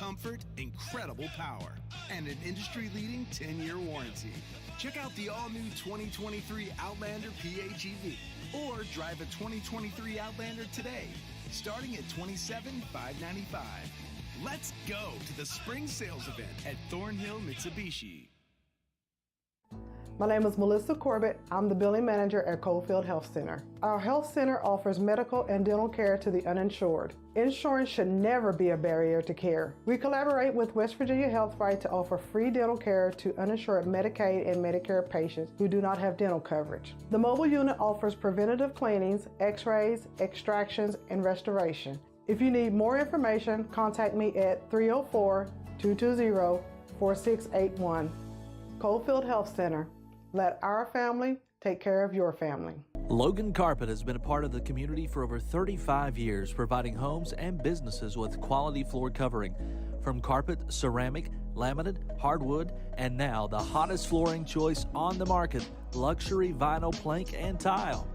comfort, incredible power, and an industry-leading 10-year warranty. Check out the all-new 2023 Outlander PHEV or drive a 2023 Outlander today, starting at $27,595. Let's go to the spring sales event at Thornhill Mitsubishi. My name is Melissa Corbett. I'm the billing manager at Coalfield Health Center. Our health center offers medical and dental care to the uninsured. Insurance should never be a barrier to care. We collaborate with West Virginia Health Right to offer free dental care to uninsured Medicaid and Medicare patients who do not have dental coverage. The mobile unit offers preventative cleanings, x-rays, extractions, and restoration. If you need more information, contact me at 304-220-4681. Coalfield Health Center. Let our family take care of your family. Logan Carpet has been a part of the community for over 35 years, providing homes and businesses with quality floor covering. From carpet, ceramic, laminate, hardwood, and now the hottest flooring choice on the market, luxury vinyl plank and tile.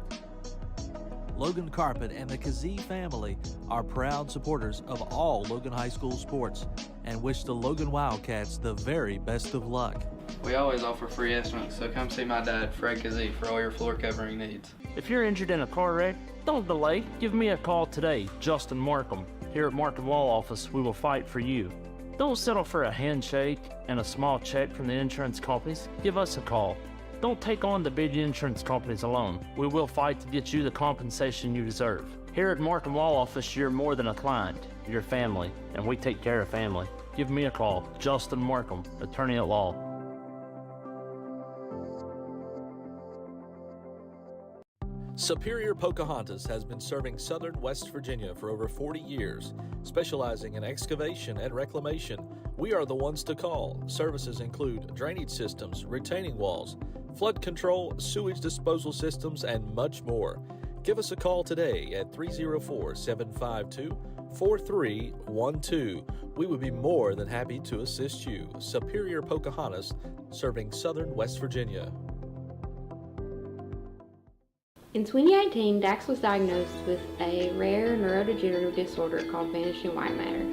Logan Carpet and the Kazee family are proud supporters of all Logan High School sports and wish the Logan Wildcats the very best of luck. We always offer free estimates, so come see my dad, Fred Kazee, for all your floor covering needs. If you're injured in a car wreck, don't delay. Give me a call today, Justin Markham. Here at Markham Law Office, we will fight for you. Don't settle for a handshake and a small check from the insurance companies. Give us a call. Don't take on the big insurance companies alone. We will fight to get you the compensation you deserve. Here at Markham Law Office, you're more than a client. You're family, and we take care of family. Give me a call, Justin Markham, attorney at law. Superior Pocahontas has been serving southern West Virginia for over 40 years, specializing in excavation and reclamation. We are the ones to call. Services include drainage systems, retaining walls, flood control, sewage disposal systems, and much more. Give us a call today at 304-752-4312. We would be more than happy to assist you. Superior Pocahontas, serving southern West Virginia. In 2018, Dax was diagnosed with a rare neurodegenerative disorder called vanishing white matter.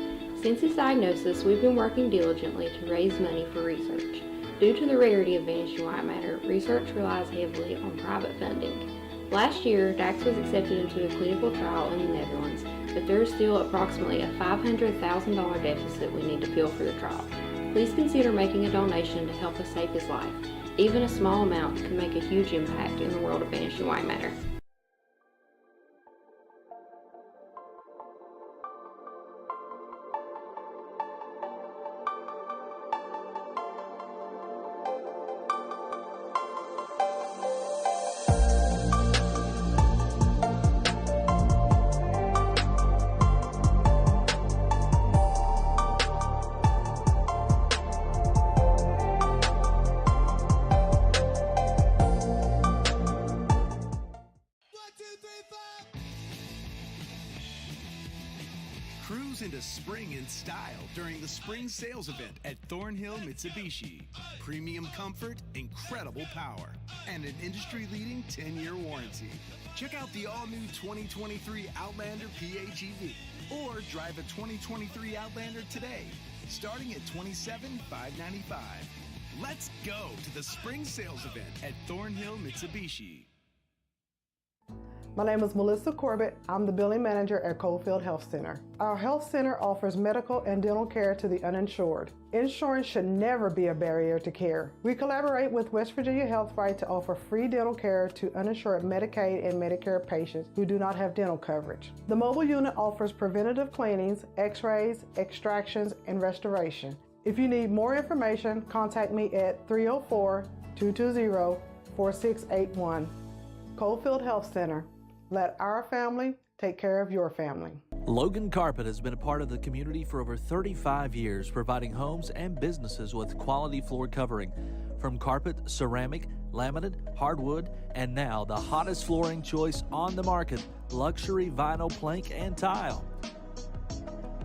Since his diagnosis, we've been working diligently to raise money for research. Due to the rarity of vanishing white matter, research relies heavily on private funding. Last year, Dax was accepted into a clinical trial in the Netherlands, but there is still approximately a $500,000 deficit we need to fill for the trial. Please consider making a donation to help us save his life. Even a small amount can make a huge impact in the world of vanishing white matter. Cruise into spring in style during the spring sales event at Thornhill Mitsubishi. Premium comfort, incredible power, and an industry-leading 10-year warranty. Check out the all-new 2023 Outlander PHEV or drive a 2023 Outlander today, starting at $27,595. Let's go to the spring sales event at Thornhill Mitsubishi. My name is Melissa Corbett. I'm the billing manager at Coalfield Health Center. Our health center offers medical and dental care to the uninsured. Insurance should never be a barrier to care. We collaborate with West Virginia Health Right to offer free dental care to uninsured Medicaid and Medicare patients who do not have dental coverage. The mobile unit offers preventative cleanings, x-rays, extractions, and restoration. If you need more information, contact me at 304-220-4681. Coalfield Health Center. Let our family take care of your family. Logan Carpet has been a part of the community for over 35 years, providing homes and businesses with quality floor covering. From carpet, ceramic, laminate, hardwood, and now the hottest flooring choice on the market, luxury vinyl plank and tile.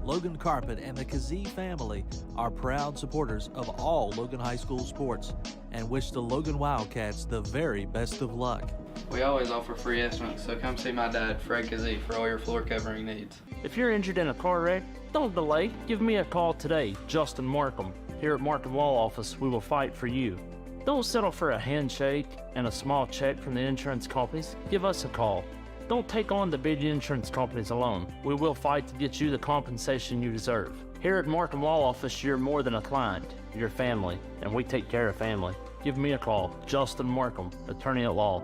Logan Carpet and the Kazee family are proud supporters of all Logan High School sports and wish the Logan Wildcats the very best of luck. We always offer free estimates, so come see my dad, Fred Kazee, for all your floor covering needs. If you're injured in a car wreck, don't delay. Give me a call today, Justin Markham. Here at Markham Law Office, we will fight for you. Don't settle for a handshake and a small check from the insurance companies. Give us a call. Don't take on the big insurance companies alone. We will fight to get you the compensation you deserve. Here at Markham Law Office, you're more than a client. You're family, and we take care of family. Give me a call, Justin Markham, attorney at law.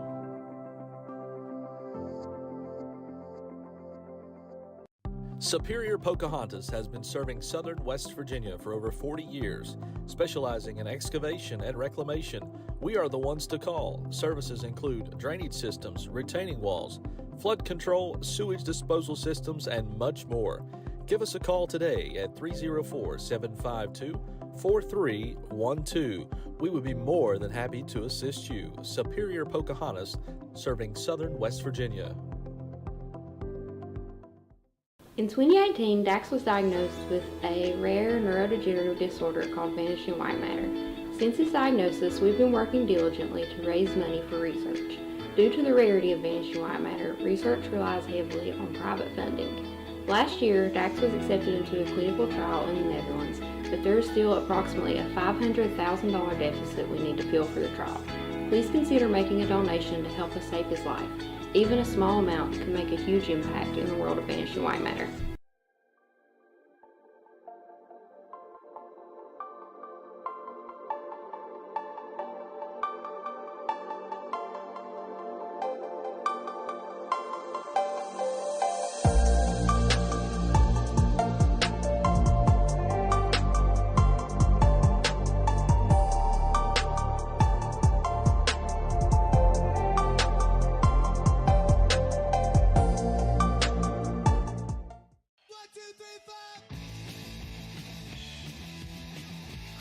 Superior Pocahontas has been serving southern West Virginia for over 40 years, specializing in excavation and reclamation. We are the ones to call. Services include drainage systems, retaining walls, flood control, sewage disposal systems, and much more. Give us a call today at 304-752-4312. We would be more than happy to assist you. Superior Pocahontas, serving southern West Virginia. In 2018, Dax was diagnosed with a rare neurodegenerative disorder called vanishing white matter. Since his diagnosis, we've been working diligently to raise money for research. Due to the rarity of vanishing white matter, research relies heavily on private funding. Last year, Dax was accepted into a clinical trial in the Netherlands, but there is still approximately a $500,000 deficit we need to fill for the trial. Please consider making a donation to help us save his life. Even a small amount can make a huge impact in the world of vanishing white matter.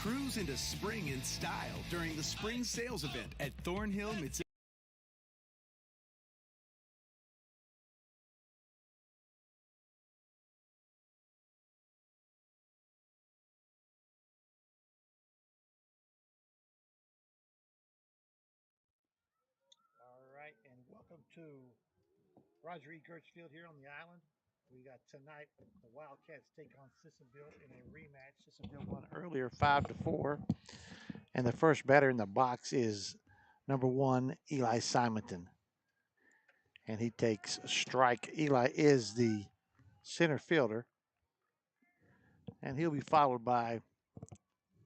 Cruise into spring in style during the spring sales event at Thornhill Mitsubishi. All right, and welcome to Roger E. Gertz Field here on the island. We got tonight the Wildcats take on Sissonville in a rematch. Sissonville won earlier 5-4, and the first batter in the box is number 1 Eli Simonton, and he takes a strike. Eli is the center fielder, and he'll be followed by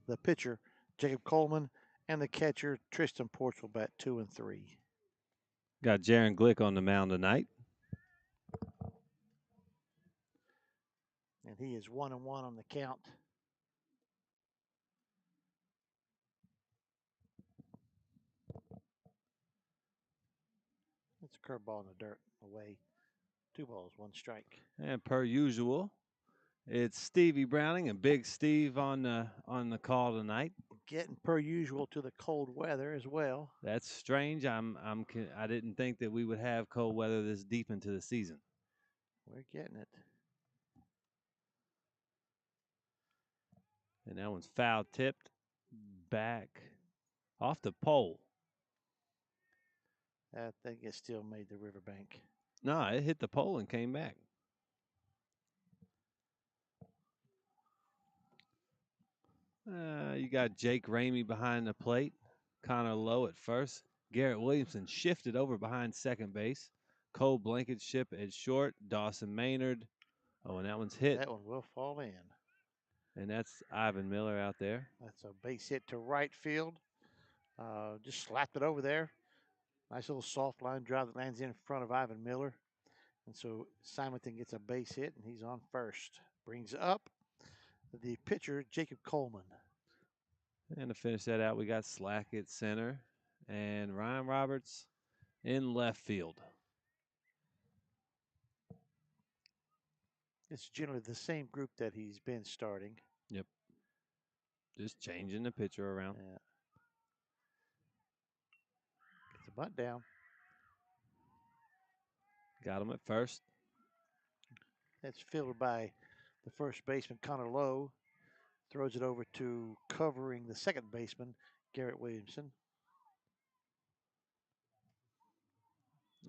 the pitcher Jacob Coleman and the catcher Tristan Porch will bat 2 and 3. Got Jaron Glick on the mound tonight. And he is 1-1 on the count. It's a curveball in the dirt away. 2 balls, 1 strike. And per usual, it's Stevie Browning and Big Steve on the call tonight. Getting per usual to the cold weather as well. That's strange. I didn't think that we would have cold weather this deep into the season. We're getting it. And that one's foul tipped back off the pole. I think it still made the riverbank. No, it hit the pole and came back. You got Jake Ramey behind the plate. Connor Lowe at first. Garrett Williamson shifted over behind second base. Cole Blankenship at short. Dawson Maynard. Oh, and that one's hit. That one will fall in. And that's Ivan Miller out there. That's a base hit to right field. Just slapped it over there. Nice little soft line drive that lands in front of Ivan Miller. And so Simonton gets a base hit, and he's on first. Brings up the pitcher, Jacob Coleman. And to finish that out, we got Slack at center and Ryan Roberts in left field. It's generally the same group that he's been starting. Yep. Just changing the pitcher around. Yeah. Gets a bunt down. Got him at first. That's fielded by the first baseman, Connor Lowe. Throws it over to covering the second baseman, Garrett Williamson.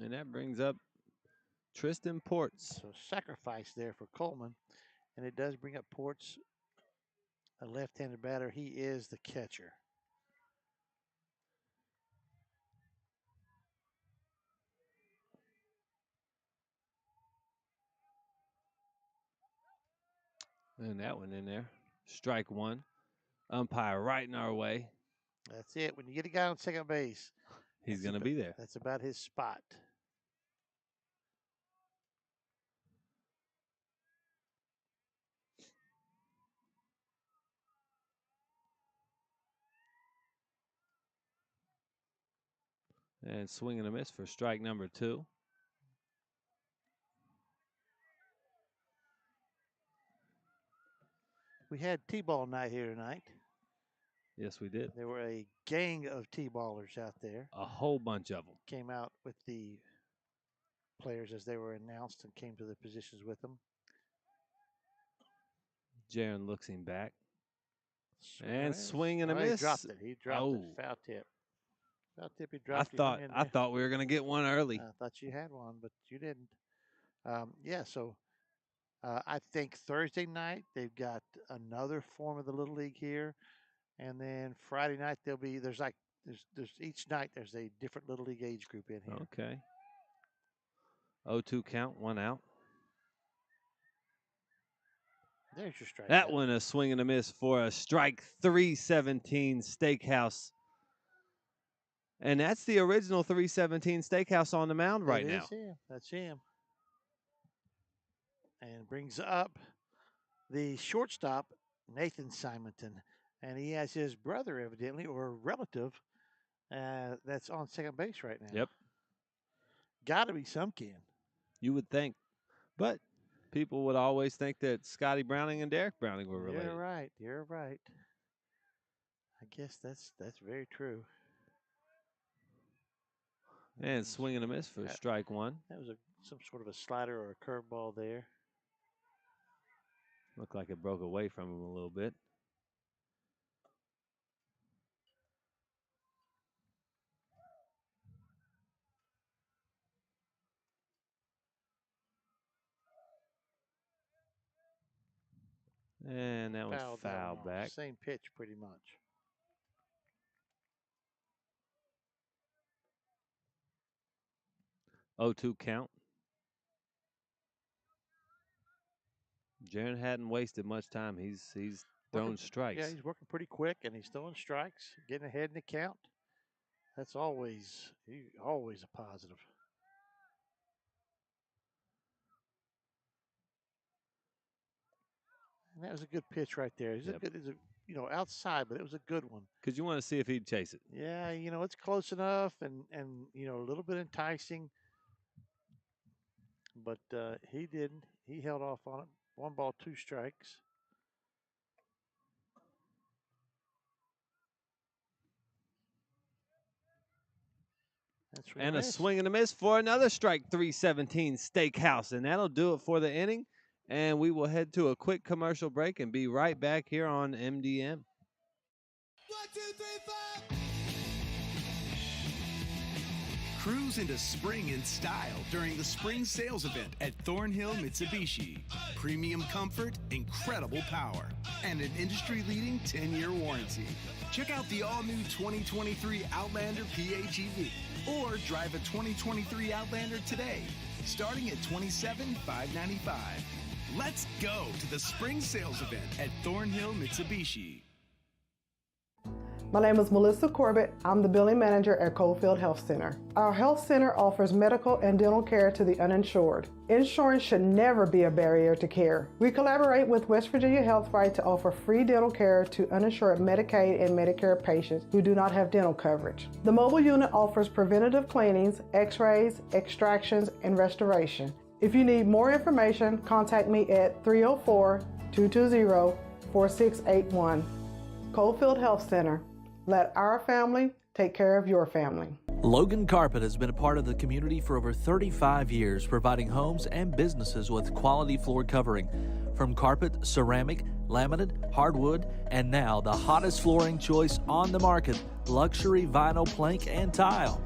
And that brings up Tristan Ports. So sacrifice there for Coleman. And it does bring up Ports, a left-handed batter. He is the catcher. And that one in there. Strike one. Umpire right in our way. That's it. When you get a guy on second base, he's going to be there. That's about his spot. And swing and a miss for strike number 2. We had T-ball night here tonight. Yes, we did. There were a gang of T-ballers out there. A whole bunch of them. Came out with the players as they were announced and came to the positions with them. Jaron looks him back. And swing and a miss. He dropped it. He dropped it. Foul tip. Foul tip. He dropped it. I thought we were going to get one early. I thought you had one, but you didn't. Yeah, so I think Thursday night they've got another form of the Little League here. And then Friday night there's each night there's a different Little League age group in here. Okay. 0-2 count, 1 out. There's your strike. That one a swing and a miss for a strike 317 Steakhouse. And that's the original 317 Steakhouse on the mound right now. That's him. And brings up the shortstop, Nathan Simonton. And he has his brother, evidently, or relative, that's on second base right now. Yep. Got to be some kin. You would think. But people would always think that Scotty Browning and Derek Browning were related. You're right. You're right. I guess that's very true. And swing and a miss for strike 1. That was some sort of a slider or a curveball there. Looked like it broke away from him a little bit. And that was fouled back. Same pitch pretty much. Oh, 2 count. Jaron hadn't wasted much time. He's thrown strikes. Yeah, he's working pretty quick, and he's throwing strikes, getting ahead in the count. That's always a positive. And that was a good pitch right there. It's outside, but it was a good one. Because you want to see if he'd chase it. Yeah, it's close enough and a little bit enticing. But he didn't. He held off on it. 1 ball, 2 strikes. And a swing and a miss for another strike 317 Steakhouse. And that'll do it for the inning. And we will head to a quick commercial break and be right back here on MDM. 1, 2, 3, 4. Cruise into spring in style during the spring sales event at Thornhill Mitsubishi. Premium comfort, incredible power, and an industry-leading 10-year warranty. Check out the all-new 2023 Outlander PHEV or drive a 2023 Outlander today, starting at $27,595. Let's go to the spring sales event at Thornhill Mitsubishi. My name is Melissa Corbett. I'm the billing manager at Coalfield Health Center. Our health center offers medical and dental care to the uninsured. Insurance should never be a barrier to care. We collaborate with West Virginia Health Right to offer free dental care to uninsured Medicaid and Medicare patients who do not have dental coverage. The mobile unit offers preventative cleanings, x-rays, extractions, and restoration. If you need more information, contact me at 304-220-4681. Coalfield Health Center. Let our family take care of your family. Logan Carpet has been a part of the community for over 35 years, providing homes and businesses with quality floor covering. From carpet, ceramic, laminate, hardwood, and now the hottest flooring choice on the market, luxury vinyl plank and tile.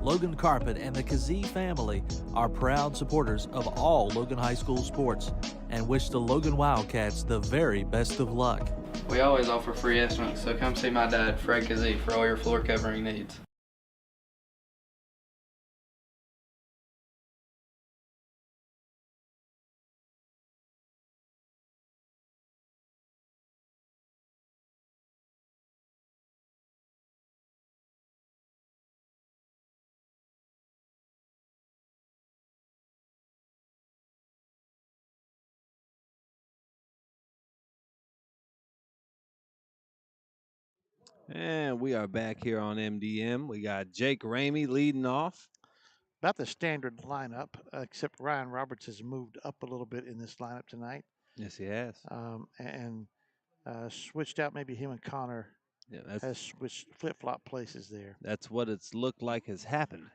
Logan Carpet and the Kazee family are proud supporters of all Logan High School sports and wish the Logan Wildcats the very best of luck. We always offer free estimates, so come see my dad, Fred Kazee, for all your floor covering needs. And we are back here on MDM. We got Jake Ramey leading off. About the standard lineup, except Ryan Roberts has moved up a little bit in this lineup tonight. Yes, he has. And switched out. Maybe him and Connor has switched flip-flop places there. That's what it's looked like has happened.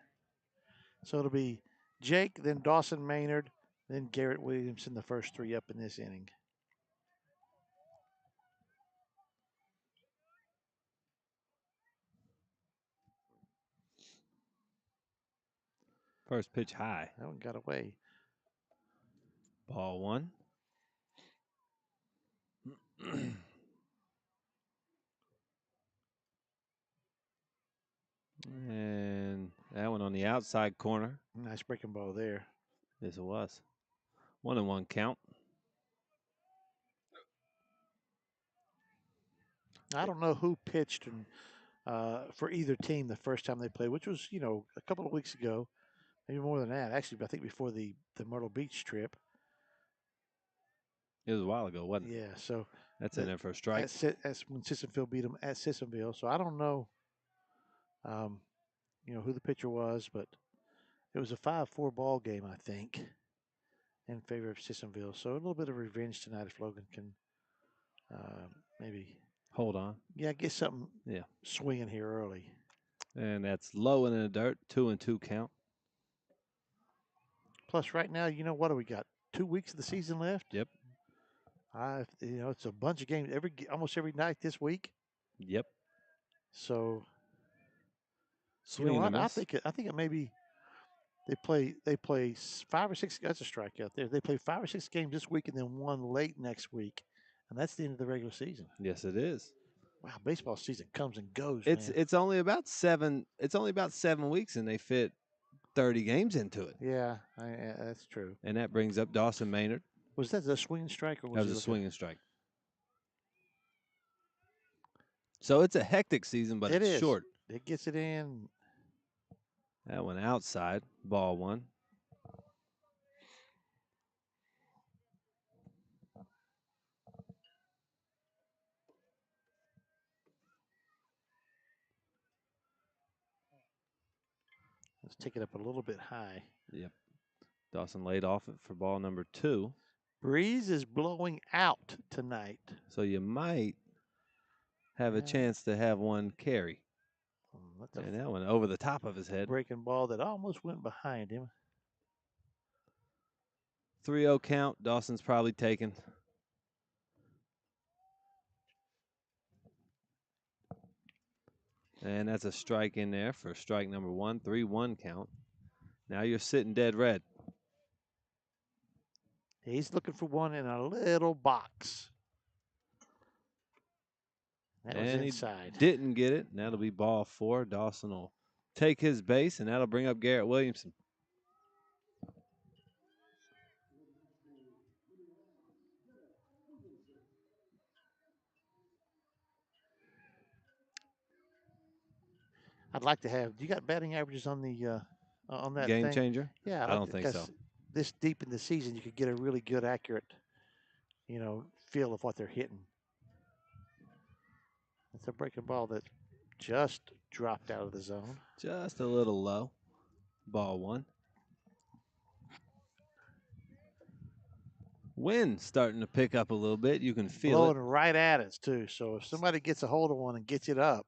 So it'll be Jake, then Dawson Maynard, then Garrett Williamson, the first three up in this inning. First pitch high. That one got away. Ball one. And that one on the outside corner. Nice breaking ball there. Yes, it was. 1-1 count. I don't know who pitched for either team the first time they played, which was, a couple of weeks ago, maybe more than that. Actually, I think before the Myrtle Beach trip. It was a while ago, wasn't it? Yeah, so that's in there for a strike. That's when Sissonville beat them at Sissonville. So I don't know, who the pitcher was, but it was a 5-4 ball game, I think, in favor of Sissonville. So a little bit of revenge tonight if Logan can maybe hold on. Yeah, get something Yeah. swinging here early. And that's low and in the dirt, 2-2 count. Plus, right now, what do we got? 2 weeks of the season left? Yep. It's a bunch of games almost every night this week. Yep. So, Swing and a I miss. think it may be they play 5 or 6. That's a strikeout there. They play 5 or 6 games this week and then one late next week, and that's the end of the regular season. Yes, it is. Wow, baseball season comes and goes. It's only about 7. It's only about 7 weeks, and they fit 30 games into it. Yeah, that's true. And that brings up Dawson Maynard. Was that a swinging strike or was That was a swinging strike? So it's a hectic season, but it's short. It gets it in. That one outside, ball one. Let's take it up a little bit high. Yep. Dawson laid off it for ball number 2. Breeze is blowing out tonight. So you might have a chance to have one carry. And that one over the top of his head. Breaking ball that almost went behind him. 3-0 count. Dawson's probably taken. And that's a strike in there for strike number 1. 3-1 count. Now you're sitting dead red. He's looking for one in a little box. That was inside. He didn't get it. And that'll be ball 4. Dawson will take his base, and that'll bring up Garrett Williamson. I'd like to have. Do you got batting averages on the on that game thing? changer? Yeah, I don't think so. This deep in the season, you could get a really good, accurate, feel of what they're hitting. It's a breaking ball that just dropped out of the zone. Just a little low. Ball 1. Wind starting to pick up a little bit. You can feel blowing it. Right at us, too. So if somebody gets a hold of one and gets it up,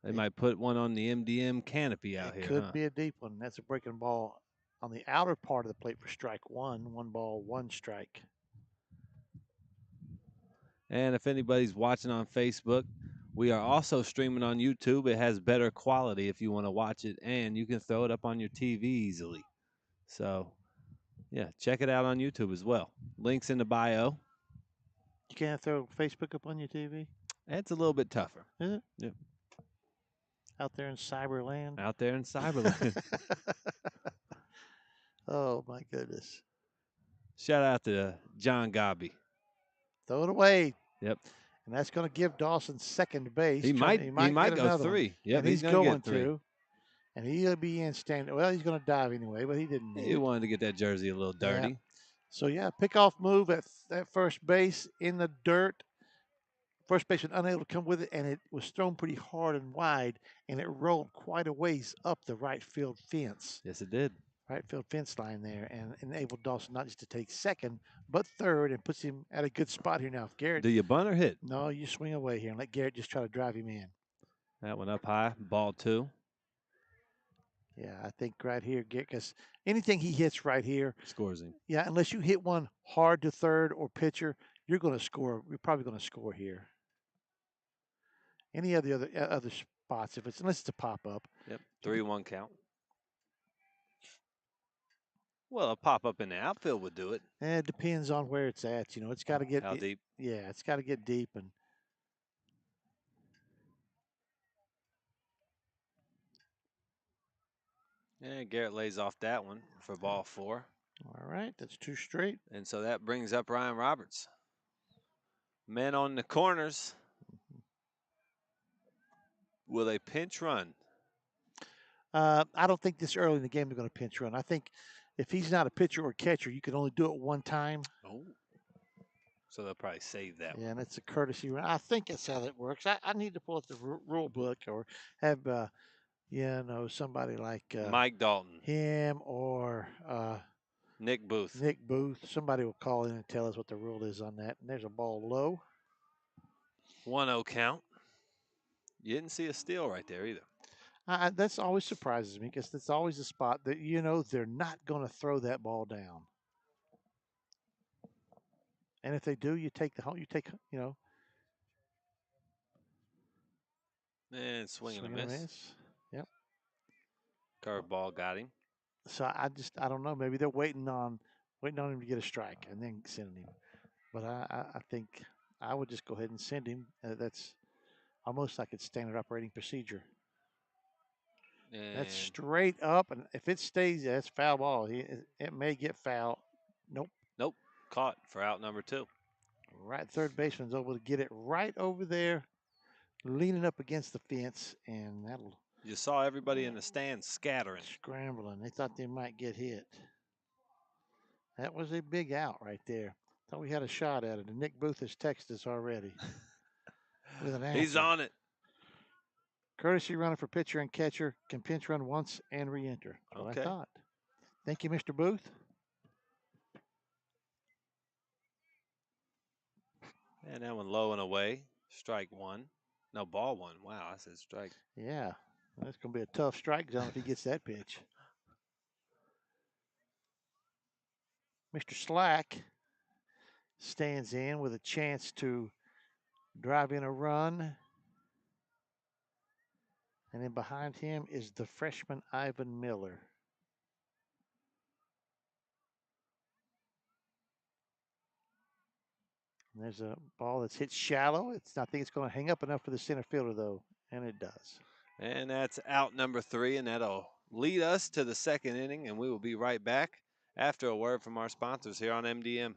they might put one on the MDM canopy out here. It could be a deep one. That's a breaking ball on the outer part of the plate for strike 1. 1 ball, 1 strike. And if anybody's watching on Facebook, We are also streaming on YouTube. It has better quality if you want to watch it, and you can throw it up on your TV easily. So, yeah, check it out on YouTube as well. Links in the bio. You can't throw Facebook up on your TV? It's a little bit tougher. Is it? Yeah. Out there in Cyberland? Out there in Cyberland. Oh, my goodness. Shout out to John Gobby. Throw it away. Yep. And that's going to give Dawson second base. He might get go another 3. one. Yep, And he's going to. And he'll be in standing. Well, he's going to dive anyway, but he didn't need He it. wanted to get that jersey a little dirty. Yeah. So, yeah, pickoff move at first base in the dirt. First baseman unable to come with it, and it was thrown pretty hard and wide, and it rolled quite a ways up the right field fence. Yes, it did. Right field fence line there, and enabled Dawson not just to take second, but third, and puts him at a good spot here now. If Garrett, Do you bunt or hit? no, you swing away here and let Garrett just try to drive him in. That one up high. Ball 2. Yeah, I think right here, Garrett, because anything he hits right here, Scores him. yeah, unless you hit one hard to third or pitcher, you're going to score. You're probably going to score here. Any of the other spots, unless it's a pop up. Yep. 3-1 count. Well, a pop up in the outfield would do it. It depends on where it's at. You know, it's got to get How deep? Yeah, it's got to get deep, And Garrett lays off that one for ball 4. all right, that's 2 straight. And so that brings up Ryan Roberts. Men on the corners. Will a pinch run? I don't think this early in the game they're going to pinch run. I think if he's not a pitcher or catcher, you can only do it one time. Oh. So they'll probably save that one. Yeah, and it's a courtesy run. I think that's how that works. I need to pull up the rule book or have, somebody like Mike Dalton. him or Nick Booth. Nick Booth. Somebody will call in and tell us what the rule is on that. And there's a ball low. 1-0 count. You didn't see a steal right there either. That's always surprises me because that's always a spot that, they're not going to throw that ball down. And if they do, you take And swing and a swing miss. Yep. Curveball got him. So I don't know. Maybe they're waiting on him to get a strike and then sending him. But I think I would just go ahead and send him. That's almost like it's standard operating procedure. And That's straight up, and if it stays, that's foul ball. It may get foul. Nope. caught for out number 2. Right, third baseman's able to get it right over there, leaning up against the fence, and that'll You saw everybody in the stands scattering. scrambling. They thought they might get hit. That was a big out right there. Thought we had a shot at it, and Nick Booth has texted us already. With an He's answer. on it. Courtesy runner for pitcher and catcher can pinch run once and re-enter. That's what I Okay. thought. Thank you, Mr. Booth. And that one low and away. Strike 1. No, ball 1. Wow, I said strike. Yeah, that's going to be a tough strike zone if he gets that pitch. Mr. Slack stands in with a chance to drive in a run. And then behind him is the freshman Ivan Miller. And there's a ball that's hit shallow. I think it's going to hang up enough for the center fielder, though, and it does. And that's out number 3, and that'll lead us to the second inning, and we will be right back after a word from our sponsors here on MDM.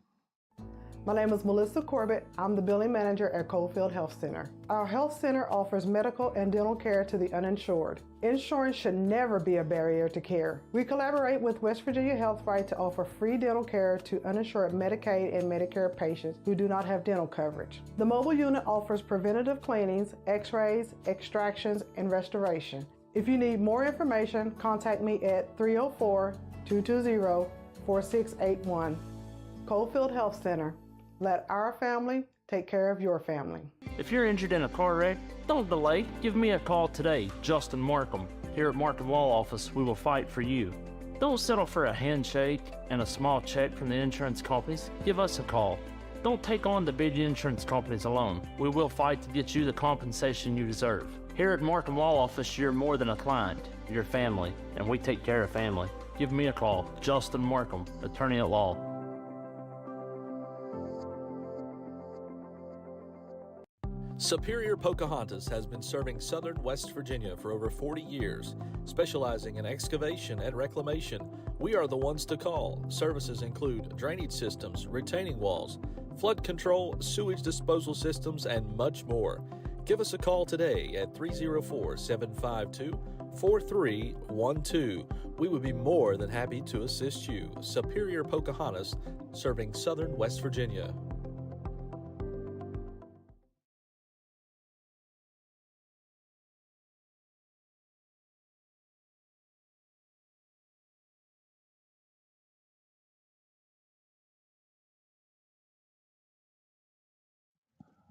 My name is Melissa Corbett. I'm the billing manager at Coalfield Health Center. Our health center offers medical and dental care to the uninsured. Insurance should never be a barrier to care. We collaborate with West Virginia Health Right to offer free dental care to uninsured Medicaid and Medicare patients who do not have dental coverage. The mobile unit offers preventative cleanings, x-rays, extractions, and restoration. If you need more information, contact me at 304-220-4681. Coalfield Health Center. Let our family take care of your family. If you're injured in a car wreck, don't delay. Give me a call today, Justin Markham. Here at Markham Law Office, we will fight for you. Don't settle for a handshake and a small check from the insurance companies. Give us a call. Don't take on the big insurance companies alone. We will fight to get you the compensation you deserve. Here at Markham Law Office, you're more than a client. You're family, and we take care of family. Give me a call, Justin Markham, attorney at law. Superior Pocahontas has been serving southern West Virginia for over 40 years, specializing in excavation and reclamation. We are the ones to call. Services include drainage systems, retaining walls, flood control, sewage disposal systems, and much more. Give us a call today at 304-752-4312. We would be more than happy to assist you. Superior Pocahontas, serving southern West Virginia.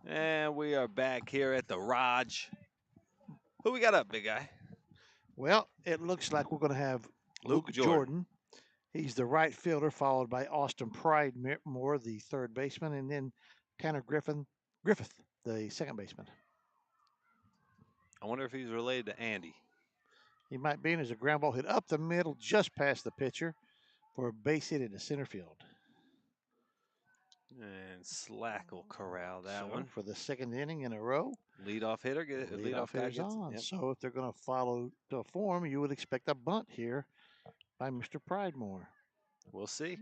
And we are back here at the Raj. Who we got up, big guy? Well, it looks like we're going to have Luke Jordan. He's the right fielder, followed by Austin Pridemore, the third baseman, and then Tanner Griffith, the second baseman. I wonder if he's related to Andy. He might be, and there's a ground ball hit up the middle just past the pitcher for a base hit into center field. And Slack will corral that one. For the second inning in a row. Leadoff hitter, get it. Leadoff guy gets on. Yep. So if they're going to follow the form, you would expect a bunt here by Mr. Pridemore. We'll see.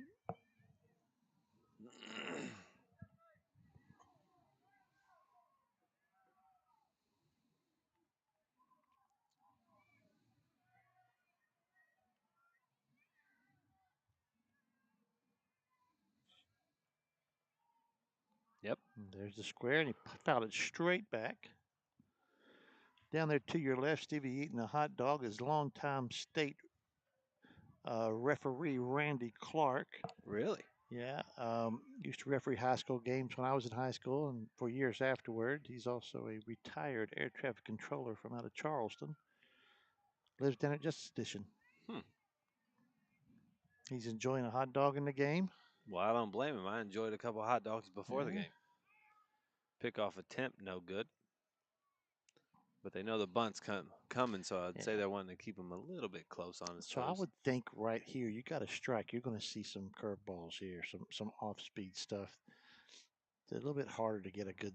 Yep. There's the square, and he fouled it straight back. Down there to your left, Stevie eating a hot dog is longtime state referee Randy Clark. Really? Yeah. Used to referee high school games when I was in high school and for years afterward. He's also a retired air traffic controller from out of Charleston. Lives down at Justice Station. He's enjoying a hot dog in the game. Well, I don't blame him. I enjoyed a couple hot dogs before the game. Pickoff attempt, no good. But they know the bunt's coming, so I'd say they're wanting to keep him a little bit close on his toes. I would think right here, you got a strike. You're going to see some curveballs here, some off-speed stuff. It's a little bit harder to get a good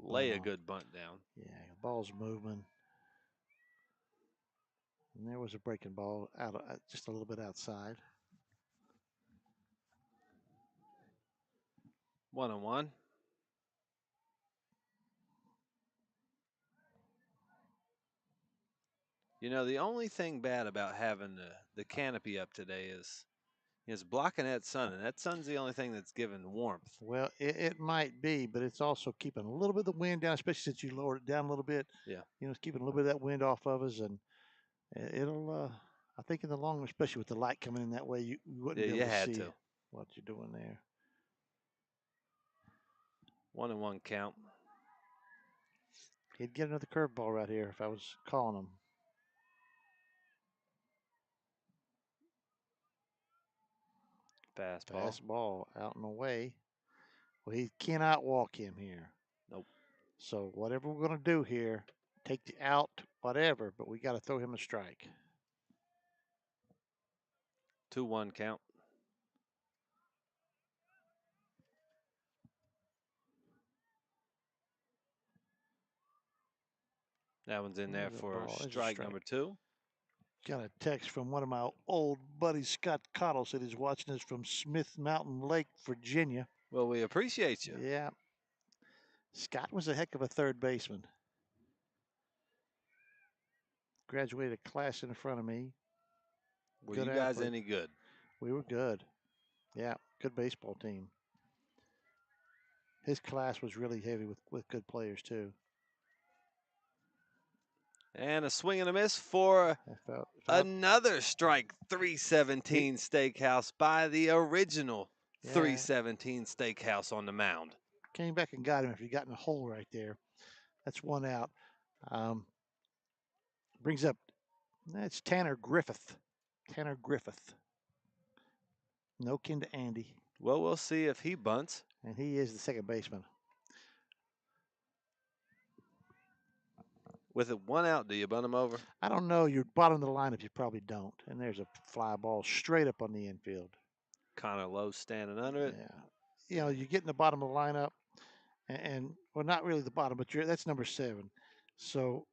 lay a good bunt down. Yeah, the ball's moving. And there was a breaking ball out just a little bit outside. 1-1. You know, the only thing bad about having the canopy up today is blocking that sun, and that sun's the only thing that's giving warmth. Well, it might be, but it's also keeping a little bit of the wind down, especially since you lowered it down a little bit. Yeah. You know, it's keeping a little bit of that wind off of us, and it'll, I think in the long run, especially with the light coming in that way, you wouldn't be able to see what you're doing there. 1-1 count. He'd get another curveball right here if I was calling him. Fastball out and away. Well, he cannot walk him here. Nope. So whatever we're going to do here, take the out, whatever, but we got to throw him a strike. 2-1 count. That one's in there for strike number 2. Got a text from one of my old buddies, Scott Cottle, said he's watching us from Smith Mountain Lake, Virginia. Well, we appreciate you. Yeah. Scott was a heck of a third baseman. Graduated a class in front of me. Were you guys any good? We were good. Yeah, good baseball team. His class was really heavy with good players, too. And a swing and a miss for another strike 317 Steakhouse by the original 317 Steakhouse on the mound. Came back and got him if he got in a hole right there. That's one out. Brings up, that's Tanner Griffith. Tanner Griffith. No kin to Andy. Well, we'll see if he bunts. and he is the second baseman. With it one out, do you bunt him over? I don't know. You're bottom of the lineup. You probably don't. And there's a fly ball straight up on the infield. Kind of low standing under it. Yeah. You know, you get in the bottom of the lineup, and well, not really the bottom, but that's number 7. So,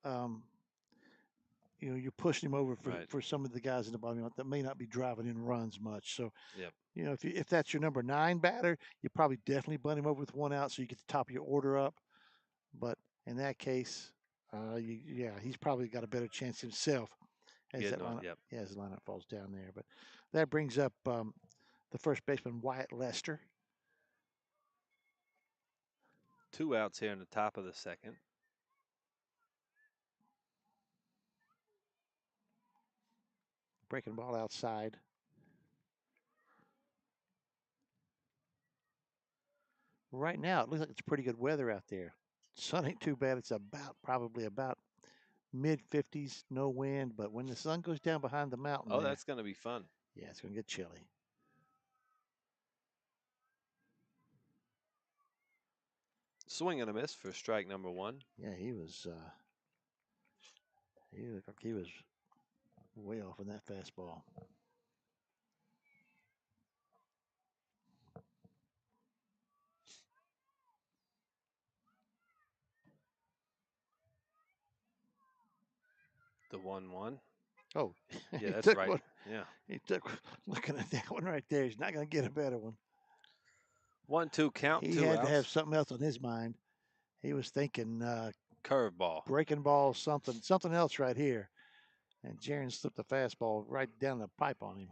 you know, you're pushing him over for some of the guys in the bottom that may not be driving in runs much. So, you know, if that's your number 9 batter, you probably definitely bunt him over with one out so you get the top of your order up. But in that case, he's probably got a better chance himself as that lineup, as the lineup falls down there. But that brings up the first baseman, Wyatt Lester. 2 outs here in the top of the second. Breaking ball outside. Right now, it looks like it's pretty good weather out there. Sun ain't too bad. It's probably about mid-50s, no wind. But when the sun goes down behind the mountain, that's going to be fun. Yeah, it's going to get chilly. Swing and a miss for strike number 1. Yeah, he looked like he was way off on that fastball. The 1-1. Oh, yeah, that's right. One. Yeah, he took looking at that one right there. He's not going to get a better one. 1-2 count. He 2 had outs. to have something else on his mind. He was thinking curveball, breaking ball, something else right here. And Jaron slipped the fastball right down the pipe on him.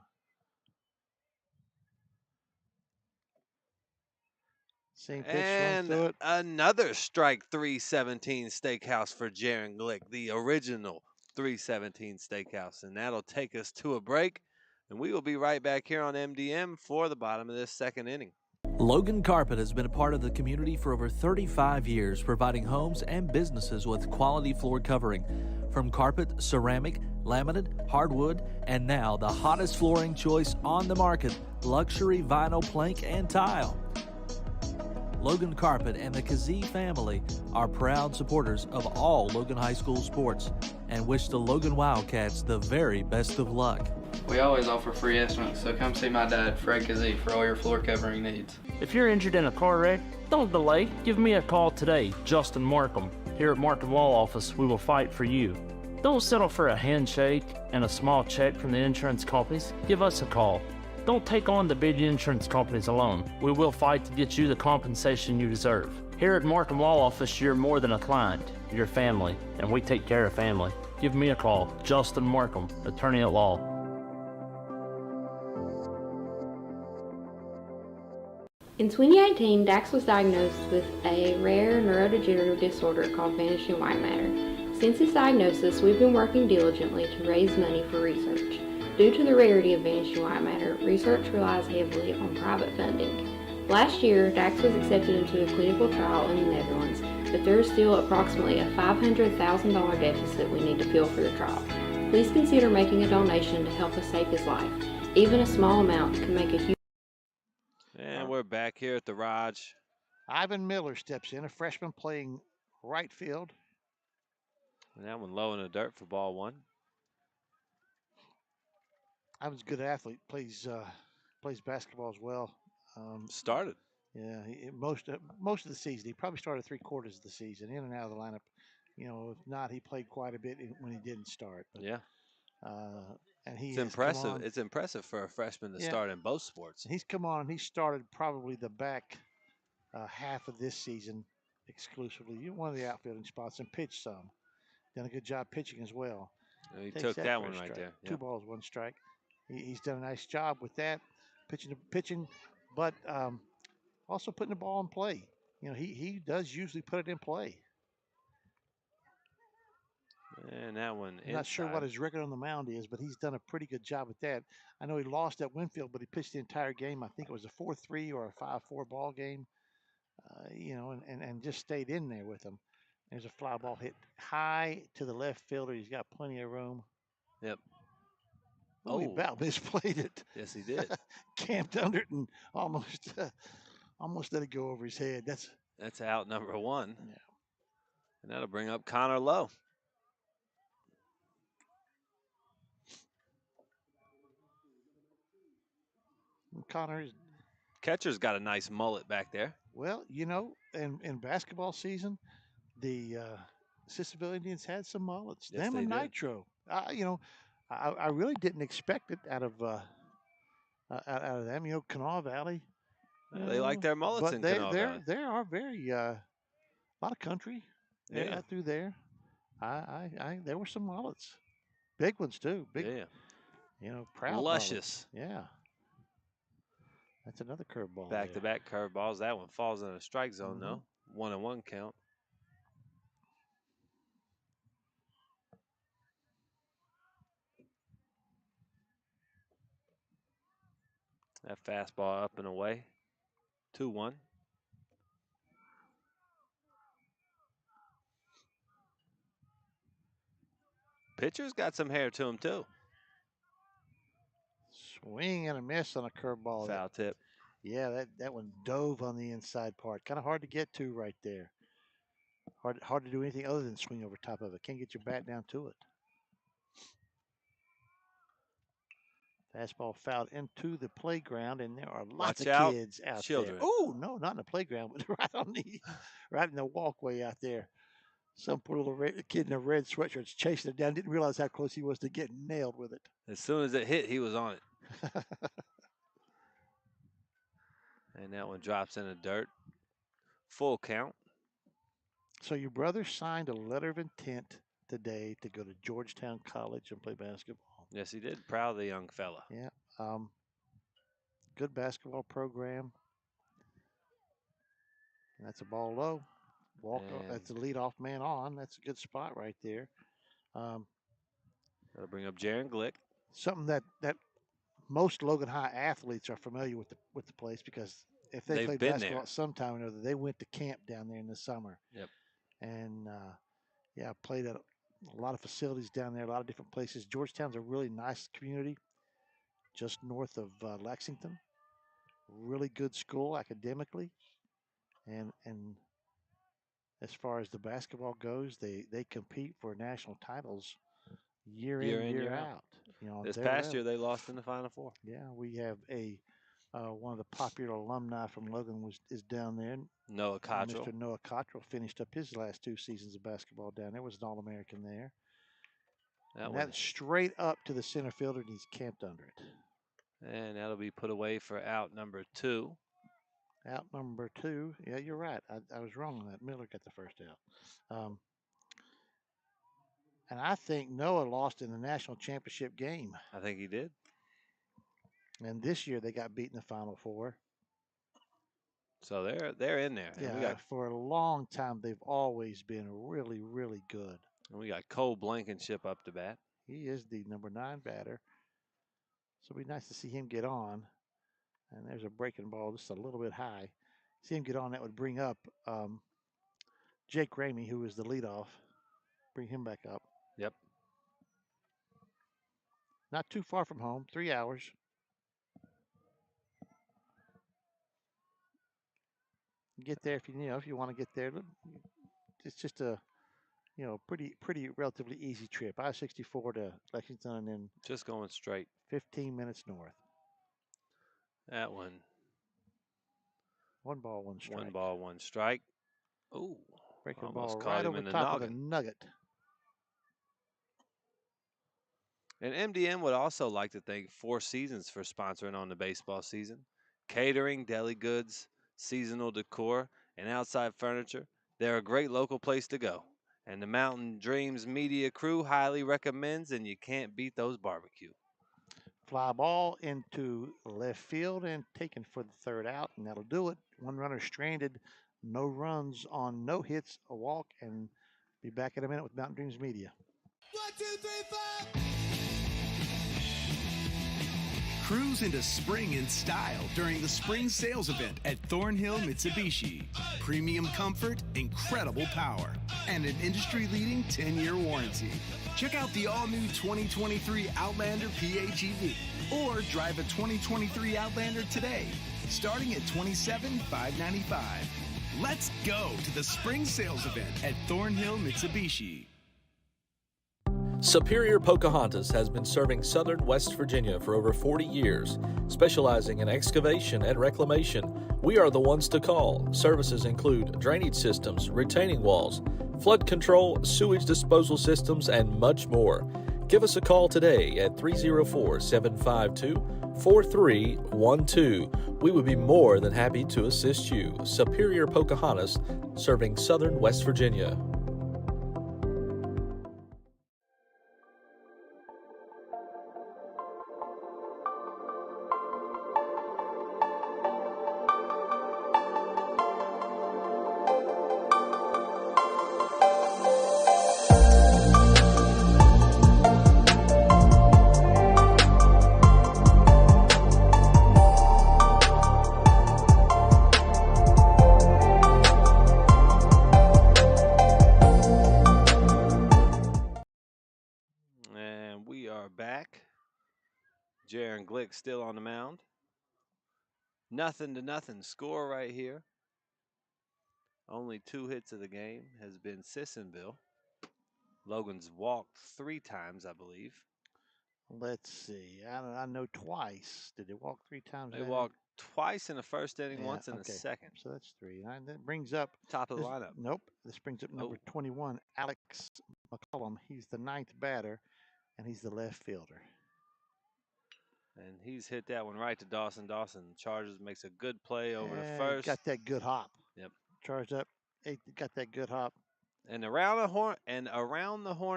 Same pitch, and through it. Another strike 317 Steakhouse for Jaron Glick, the original 317 Steakhouse. And that'll take us to a break. And we will be right back here on MDM for the bottom of this second inning. Logan Carpet has been a part of the community for over 35 years, providing homes and businesses with quality floor covering. From carpet, ceramic, laminate, hardwood, and now the hottest flooring choice on the market, luxury vinyl plank and tile. Logan Carpet and the Kazee family are proud supporters of all Logan High School sports and wish the Logan Wildcats the very best of luck. We always offer free estimates, so come see my dad, Fred Kazee, for all your floor covering needs. If you're injured in a car wreck, don't delay. Give me a call today, Justin Markham. Here at Markham Law Office, we will fight for you. Don't settle for a handshake and a small check from the insurance companies. Give us a call. Don't take on the big insurance companies alone. We will fight to get you the compensation you deserve. Here at Markham Law Office, you're more than a client. You're family, and we take care of family. Give me a call, Justin Markham, attorney at law. In 2018, Dax was diagnosed with a rare neurodegenerative disorder called vanishing white matter. Since his diagnosis, we've been working diligently to raise money for research. Due to the rarity of vanishing white matter, research relies heavily on private funding. Last year, Dax was accepted into a clinical trial in the Netherlands, but there is still approximately a $500,000 deficit we need to fill for the trial. Please consider making a donation to help us save his life. Even a small amount can make a huge. And we're back here at the Raj. Ivan Miller steps in, a freshman playing right field. And that one low in the dirt for ball 1. Ivan's a good athlete, plays basketball as well. Started. Yeah, most of the season. He probably started 3/4 of the season, in and out of the lineup. You know, if not, he played quite a bit when he didn't start. But, yeah. And it's impressive. It's impressive for a freshman to start in both sports. He's come on. He started probably the back half of this season exclusively. One of the outfielding spots and pitched some. Done a good job pitching as well. He took that one right there. 2 balls, 1 strike. He's done a nice job with that, pitching, but also putting the ball in play. You know, he does usually put it in play. And that one I'm not sure what his record on the mound is, but he's done a pretty good job with that. I know he lost at Winfield, but he pitched the entire game. I think it was a 4-3 or a 5-4 ball game, you know, and just stayed in there with him. There's a fly ball hit high to the left fielder. He's got plenty of room. Yep. Oh, he about misplayed it. Yes, he did. Camped under it and almost Almost let it go over his head. That's out number 1. Yeah. And that'll bring up Connor Lowe. Connor's Catcher's got a nice mullet back there. well, in basketball season, the Sissonville Indians had some mullets. Yes, Them they and did. Nitro. I really didn't expect it out of them. Kanawha Valley. They like their mullets But in Kanawha Valley. they are very a lot of country. Yeah. Out through there. There were some mullets, big ones too. Big, proud Luscious. mullets. Yeah. That's another curveball. Back-to-back curveballs. That one falls in a strike zone, though. 1-1 count. That fastball up and away. 2-1. Pitcher's got some hair to him, too. Swing and a miss on a curveball. Foul tip. Yeah, that one dove on the inside part. Kind of hard to get to right there. Hard to do anything other than swing over top of it. Can't get your bat down to it. Fastball fouled into the playground, and there are lots Watch of out, kids out children. there. Oh no, not in the playground, but right in the walkway out there. Some poor little kid in a red sweatshirt's chasing it down. Didn't realize how close he was to getting nailed with it. As soon as it hit, he was on it. And that one drops in the dirt. Full count. So your brother signed a letter of intent today to go to Georgetown College and play basketball. Yes, he did. Proud of the young fella. Yeah. Good basketball program. And that's a ball low. That's the leadoff man on. That's a good spot right there. That'll bring up Jaron Glick. Something that most Logan High athletes are familiar with the place, because if they played basketball at some time or another, they went to camp down there in the summer. Yep. And played at a lot of facilities down there, a lot of different places. Georgetown's a really nice community, just north of Lexington. Really good school academically, and as far as the basketball goes, they compete for national titles year in, year out. This past year they lost in the Final Four. Yeah, we have one of the popular alumni from Logan is down there. Noah Cottrell. Mr. Noah Cottrell finished up his last 2 seasons of basketball down there. Was an All-American there. That's straight up to the center fielder, and he's camped under it. And that'll be put away for out number 2. Out number 2. Yeah, you're right. I was wrong on that. Miller got the first out. And I think Noah lost in the national championship game. I think he did. And this year they got beat in the Final Four. So they're in there. Yeah, for a long time they've always been really, really good. And we got Cole Blankenship up to bat. He is the number 9 batter. So it'll be nice to see him get on. And there's a breaking ball just a little bit high. See him get on, that would bring up Jake Ramey, who is the leadoff. Bring him back up. Yep. Not too far from home, 3 hours. Get there if you want to get there. It's just a pretty relatively easy trip. I-64 to Lexington, and then just going straight. 15 minutes north. That one. 1 ball, 1 strike. 1 ball, 1 strike. Ooh. Breaking Almost ball caught right him over in the top of the noggin. nugget. And MDM would also like to thank 4 Seasons for sponsoring on the baseball season. Catering, deli goods, seasonal decor, and outside furniture. They're a great local place to go. And the Mountain Dreams Media crew highly recommends, and you can't beat those barbecue. Fly ball into left field and taken for the 3rd out, and that'll do it. 1 runner stranded, no runs on no hits, a walk, and be back in a minute with Mountain Dreams Media. 1, 2, 3, 4. Cruise into spring in style during the spring sales event at Thornhill Mitsubishi. Premium comfort, incredible power, and an industry-leading 10-year warranty. Check out the all-new 2023 Outlander PHEV or drive a 2023 Outlander today. starting at $27,595. Let's go to the spring sales event at Thornhill Mitsubishi. Superior Pocahontas has been serving southern West Virginia for over 40 years, specializing in excavation and reclamation. We are the ones to call. Services include drainage systems, retaining walls, flood control, sewage disposal systems, and much more. Give us a call today at 304-752-4312. We would be more than happy to assist you. Superior Pocahontas, serving southern West Virginia. Jaron Glick still on the mound. 0-0 score right here. Only 2 hits of the game has been Sissonville. Logan's walked 3 times, I believe. Let's see. I know twice. Did they walk 3 times? They walked twice in the first inning, once in the second. So that's 3. And that brings up top of the lineup. Nope. This brings up number 21, Alex McCollum. He's the 9th batter, and he's the left fielder. And he's hit that one right to Dawson. Dawson Chargers makes a good play over to first. Got that good hop. Yep. Charged up. Got that good hop. And around the horn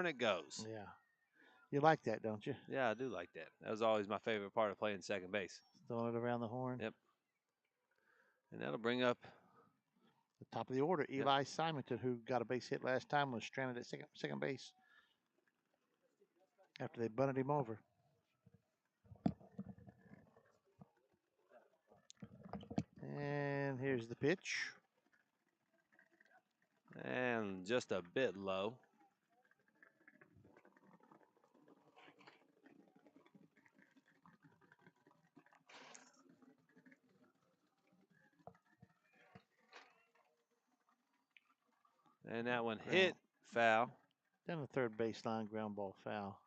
it goes. Yeah. You like that, don't you? Yeah, I do like that. That was always my favorite part of playing second base. Throwing it around the horn. Yep. And that'll bring up the top of the order. Eli Simonton, who got a base hit last time, was stranded at second base after they bunted him over. And here's the pitch. And just a bit low. And that one hit foul. Down the third baseline, ground ball foul.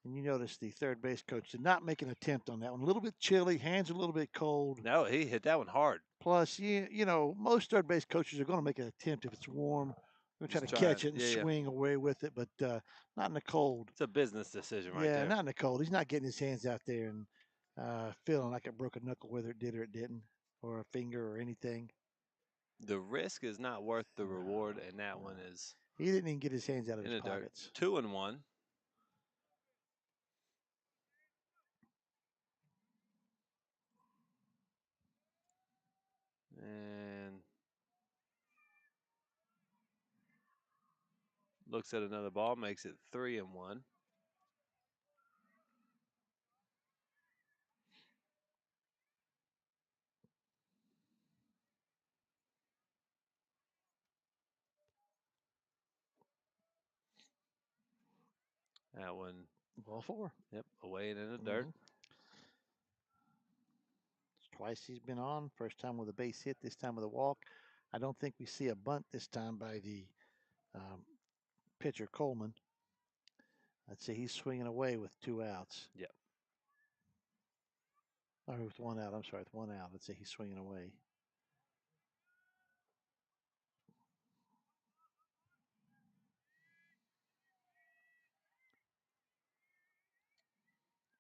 And you notice the third base coach did not make an attempt on that one. A little bit chilly, hands a little bit cold. No, he hit that one hard. Plus, you know, most third base coaches are going to make an attempt if it's warm. They're going to try to catch it and swing away with it, but not in the cold. It's a business decision right there. Yeah, not in the cold. He's not getting his hands out there and feeling like it broke a knuckle, whether it did or it didn't, or a finger or anything. The risk is not worth the reward, and that one is. He didn't even get his hands out of his pockets. 2-1. And looks at another ball, makes it 3-1. That one. Ball 4. Yep, away and in the dirt. Twice he's been on. First time with a base hit, this time with a walk. I don't think we see a bunt this time by the pitcher, Coleman. Let's see, he's swinging away with 2 outs. Yep. Or with 1 out. I'm sorry, with 1 out. Let's say he's swinging away.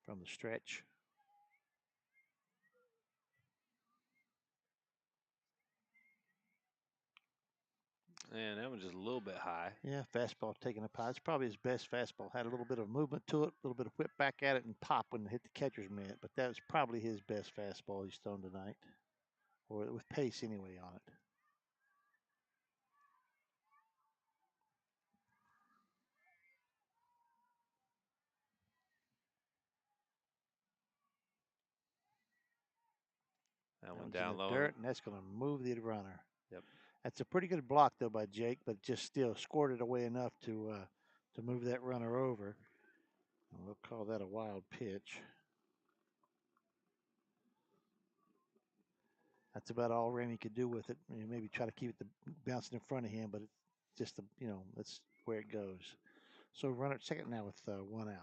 From the stretch. And that was just a little bit high. Yeah, fastball taking a pie. It's probably his best fastball. Had a little bit of movement to it, a little bit of whip back at it and pop when it hit the catcher's mitt. But that was probably his best fastball he's thrown tonight. Or with pace anyway on it. That one down low. Dirt, and that's going to move the runner. Yep. That's a pretty good block, though, by Jake, but just still scored it away enough to move that runner over. And we'll call that a wild pitch. That's about all Ramey could do with it. Maybe try to keep it bouncing in front of him, but it's just that's where it goes. So runner at second now with 1 out.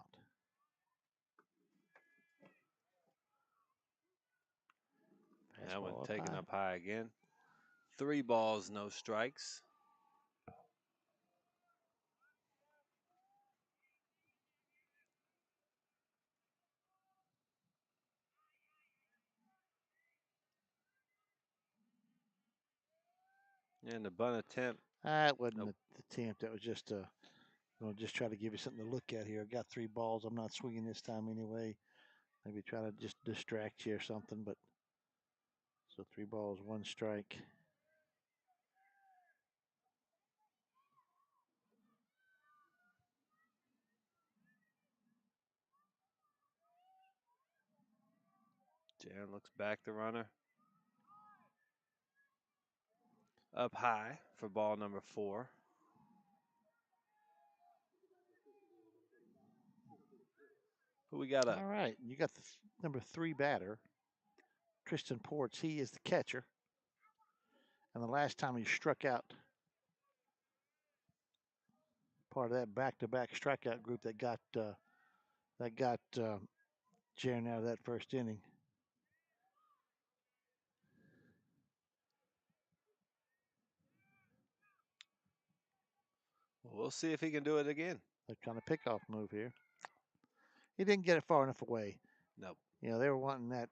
That one Fastball taken high. up high again. 3 balls, no strikes. And the bunt attempt. That wasn't Nope. the attempt. That was just just try to give you something to look at here. I got 3 balls. I'm not swinging this time anyway. Maybe try to just distract you or something. But so 3 balls, 1 strike. Jaron looks back the runner. Up high for ball number 4. Who we got up? All right, you got the number 3 batter, Tristan Ports. He is the catcher. And the last time he struck out, part of that back-to-back strikeout group that got Jaron out of that first inning. Well, we'll see if he can do it again. They're trying to pick off move here. He didn't get it far enough away. Nope. They were wanting that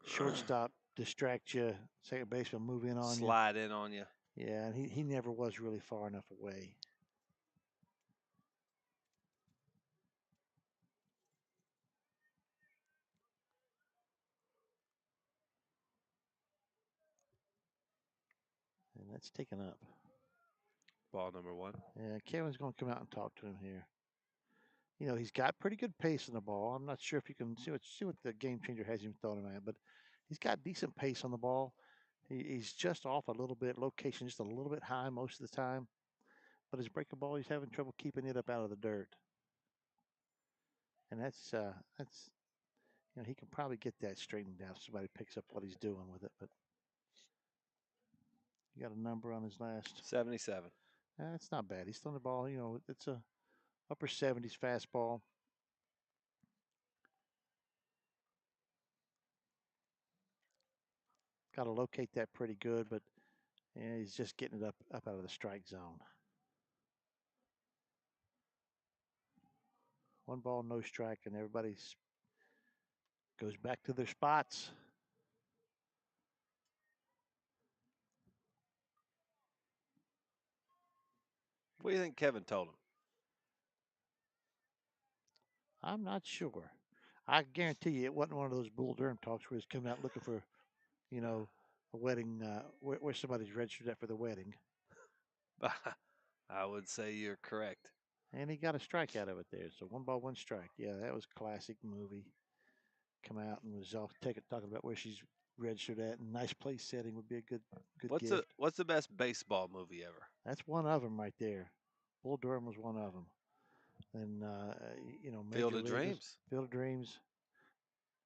shortstop distract you, second baseman move in on you. Slide in on you. Yeah, and he never was really far enough away. And that's taken up. Ball number 1. Yeah, Kevin's going to come out and talk to him here. He's got pretty good pace on the ball. I'm not sure if you can see what the game changer has him throwing him at, but he's got decent pace on the ball. He's just off a little bit, location just a little bit high most of the time. But his breaking ball, he's having trouble keeping it up out of the dirt. And that's he can probably get that straightened out if somebody picks up what he's doing with it. But you got a number on his last 77. That's not bad. He's throwing the ball. It's a upper 70s fastball. Got to locate that pretty good, but he's just getting it up out of the strike zone. 1 ball, no strike, and everybody goes back to their spots. What do you think Kevin told him? I'm not sure. I guarantee you it wasn't one of those Bull Durham talks where he's coming out looking for, a wedding, where somebody's registered at for the wedding. I would say you're correct. And he got a strike out of it there. So 1 ball, 1 strike. Yeah, that was a classic movie. Come out and was off talking about where she's registered at, and nice place setting would be a good gift. What's the best baseball movie ever? That's one of them right there. Bull Durham was one of them. And Field of Dreams. Field of Dreams.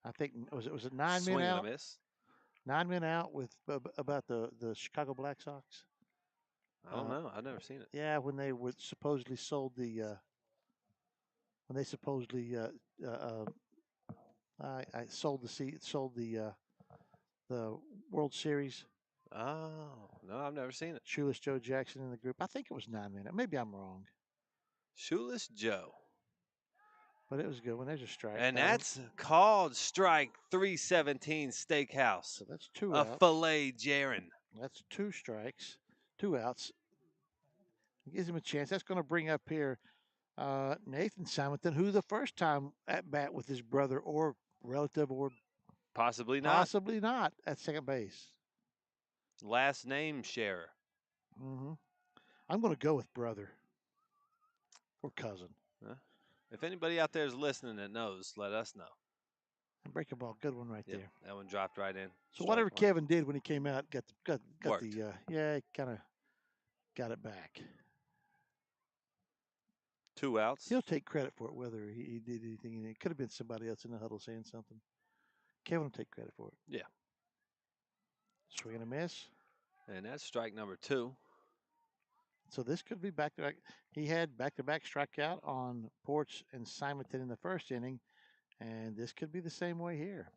I think was it 9 men Swing and out? a miss. 9 men out with about the Chicago Black Sox. I don't know. I've never seen it. Yeah, when they would supposedly sold the when they supposedly sold the World Series. Oh no, I've never seen it. Shoeless Joe Jackson in the group. I think it was 9 men. Maybe I'm wrong. Shoeless Joe. But it was a good one. There's a strike. And that's called strike 317 Steakhouse. So that's 2 a outs. filet Jaron. That's 2 strikes, 2 outs. Gives him a chance. That's going to bring up here Nathan Simonton, who the first time at bat with his brother or relative or possibly not at second base. Last name sharer. Mm-hmm. I'm going to go with brother or cousin. If anybody out there is listening that knows, let us know. And breaking ball, good one right there. That one dropped right in. So whatever Kevin did when he came out, got Worked. he kind of got it back. 2 outs. He'll take credit for it, whether he did anything. It could have been somebody else in the huddle saying something. Kevin will take credit for it. Yeah. Swing and a miss. And that's strike number 2. So this could be back-to-back. He had back-to-back strikeout on Porch and Simonton in the first inning, and this could be the same way here.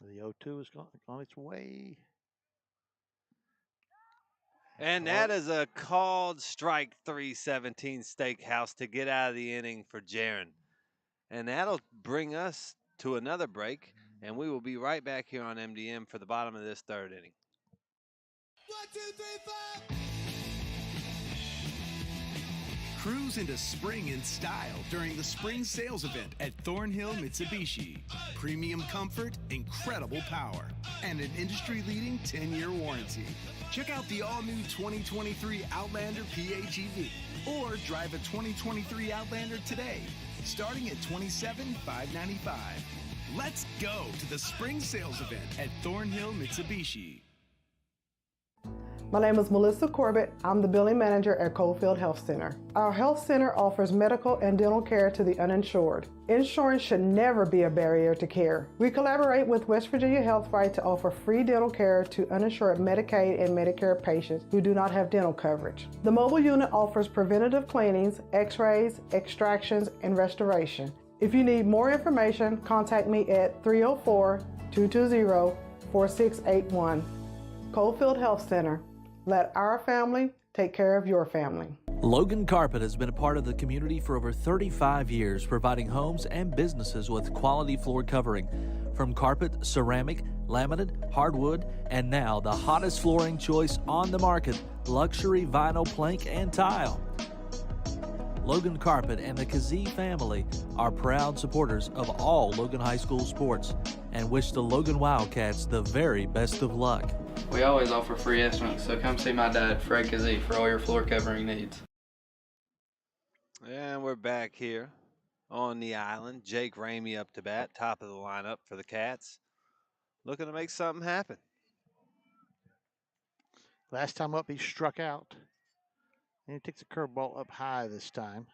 The 0-2 is on its way. And that is a called strike 317 Steakhouse to get out of the inning for Jaron. And that'll bring us to another break, and we will be right back here on MDM for the bottom of this 3rd inning. 1, 2, 3, 4. Cruise into spring in style during the spring sales event at Thornhill Mitsubishi. Premium comfort, incredible power, and an industry-leading 10-year warranty. Check out the all-new 2023 Outlander PHEV or drive a 2023 Outlander today, starting at $27,595. Let's go to the spring sales event at Thornhill Mitsubishi. My name is Melissa Corbett. I'm the billing manager at Coalfield Health Center. Our health center offers medical and dental care to the uninsured. Insurance should never be a barrier to care. We collaborate with West Virginia Health Right to offer free dental care to uninsured Medicaid and Medicare patients who do not have dental coverage. The mobile unit offers preventative cleanings, x-rays, extractions, and restoration. If you need more information, contact me at 304-220-4681. Coalfield Health Center. Let our family take care of your family. Logan Carpet has been a part of the community for over 35 years, providing homes and businesses with quality floor covering. From carpet, ceramic, laminate, hardwood, and now the hottest flooring choice on the market, luxury vinyl plank and tile. Logan Carpet and the Kazee family are proud supporters of all Logan High School sports and wish the Logan Wildcats the very best of luck. We always offer free estimates, so come see my dad, Fred Kazee, for all your floor covering needs. And we're back here on the island. Jake Ramey up to bat, top of the lineup for the Cats. Looking to make something happen. Last time up, he struck out. And he takes a curveball up high this time.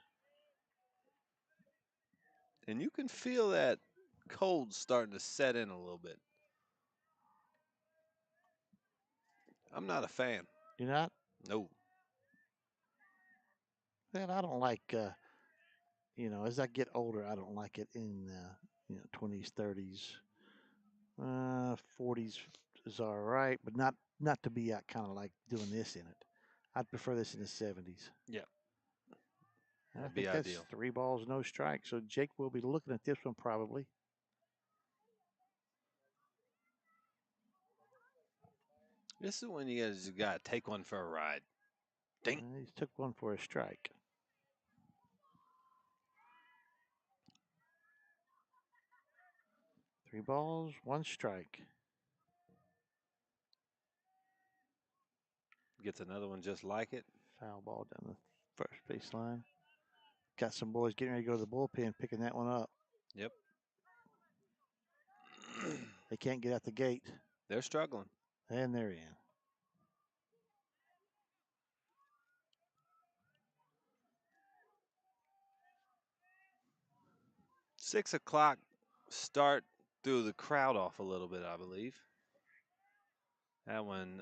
And you can feel that cold starting to set in a little bit. I'm not a fan. You're not? No. Man, I don't like, as I get older, I don't like it in, 20s, 30s. 40s is all right, but not to be out kind of like doing this in it. I'd prefer this in the 70s. Yeah. I That'd think be that's ideal. 3 balls, no strike. So Jake will be looking at this one probably. This is when you guys got to take one for a ride. Ding. He took one for a strike. Three balls, 1 strike. Gets another one just like it. Foul ball down the first baseline. Got some boys getting ready to go to the bullpen, picking that one up. Yep. They can't get out the gate. They're struggling. And they're in. Six o'clock start threw the crowd off a little bit, I believe. That one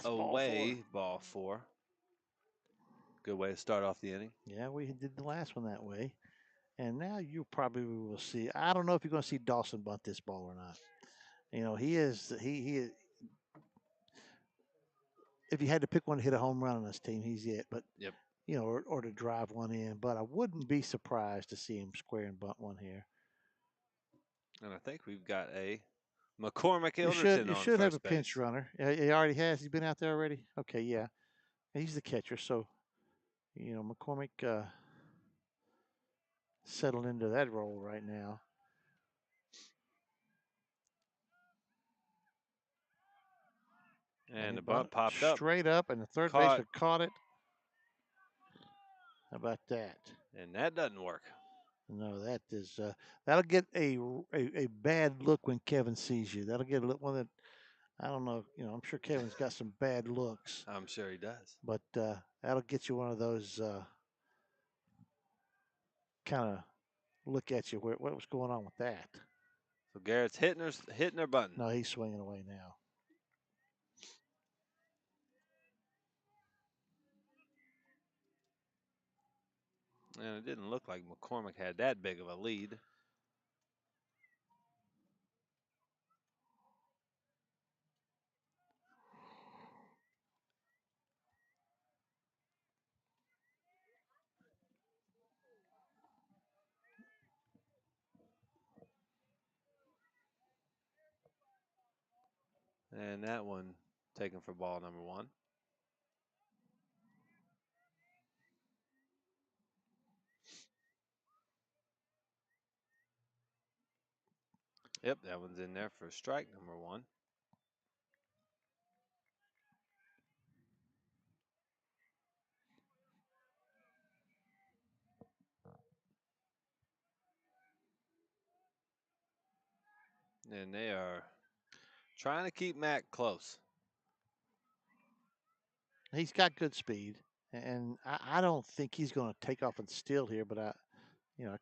away, ball 4. Good way to start off the inning. Yeah, we did the last one that way. And now you probably will see. I don't know if you're going to see Dawson bunt this ball or not. He is. If you had to pick one to hit a home run on this team, he's it. But yep. Or to drive one in. But I wouldn't be surprised to see him square and bunt one here. And I think we've got a McCormick You Ilderton should have a base. pinch runner. He already has. He's been out there already. Okay, yeah. He's the catcher, so McCormick settled into that role right now. And the bunt popped up. Straight up, and the third baseman caught it. How about that? And that doesn't work. No, that is that'll get a bad look when Kevin sees you. That'll get a look one that I don't know. I'm sure Kevin's got some bad looks. I'm sure he does. But That'll get you one of those kind of look at you. What was going on with that? So Garrett's hitting her button. No, he's swinging away now. And it didn't look like McCormick had that big of a lead. And that one taken for ball number 1. Yep, that one's in there for strike number 1. And they are trying to keep Mac close. He's got good speed, and I don't think he's going to take off and steal here, but I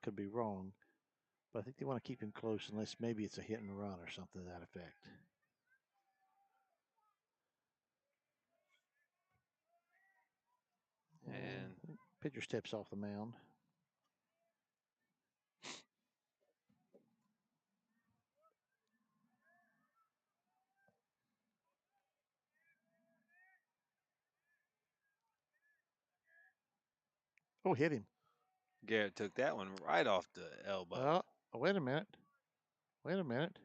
could be wrong. But I think they want to keep him close unless maybe it's a hit and run or something to that effect. And pitcher steps off the mound. Oh, hit him. Garrett took that one right off the elbow. Oh, wait a minute. Wait a minute.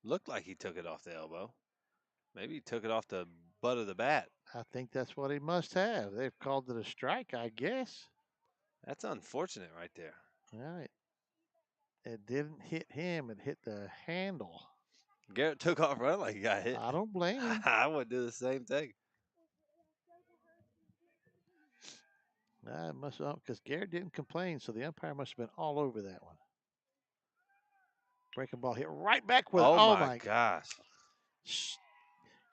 Looked like he took it off the elbow. Maybe he took it off the butt of the bat. I think that's what he must have. They've called it a strike, I guess. That's unfortunate right there. All right. It didn't hit him. It hit the handle. Garrett took off running like he got hit. I don't blame him. I would do the same thing. It must have, because Garrett didn't complain, so the umpire must have been all over that one. Breaking ball hit right back with. Oh my gosh.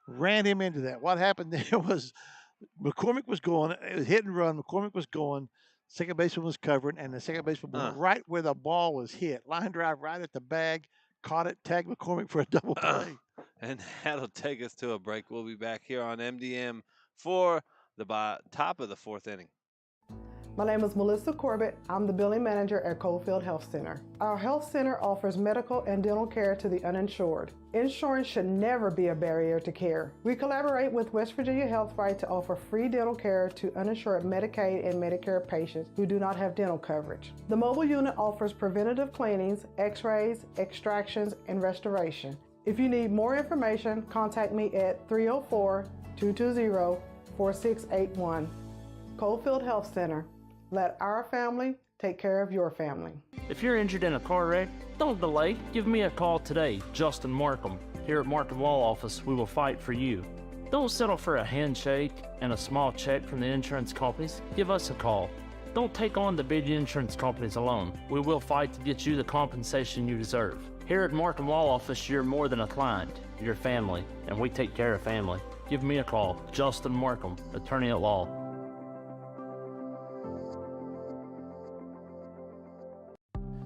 Ran him into that. What happened there was McCormick was going. It was hit and run. McCormick was going. Second baseman was covering, and the second baseman went right where the ball was hit. Line drive right at the bag. Caught it. Tagged McCormick for a double play. And that'll take us to a break. We'll be back here on MDM for the top of the 4th inning. My name is Melissa Corbett. I'm the billing manager at Coalfield Health Center. Our health center offers medical and dental care to the uninsured. Insurance should never be a barrier to care. We collaborate with West Virginia Health Right to offer free dental care to uninsured Medicaid and Medicare patients who do not have dental coverage. The mobile unit offers preventative cleanings, x-rays, extractions, and restoration. If you need more information, contact me at 304-220-4681. Coalfield Health Center. Let our family take care of your family. If you're injured in a car wreck, don't delay. Give me a call today, Justin Markham. Here at Markham Law Office, we will fight for you. Don't settle for a handshake and a small check from the insurance companies. Give us a call. Don't take on the big insurance companies alone. We will fight to get you the compensation you deserve. Here at Markham Law Office, you're more than a client. You're family, and we take care of family. Give me a call, Justin Markham, attorney at law.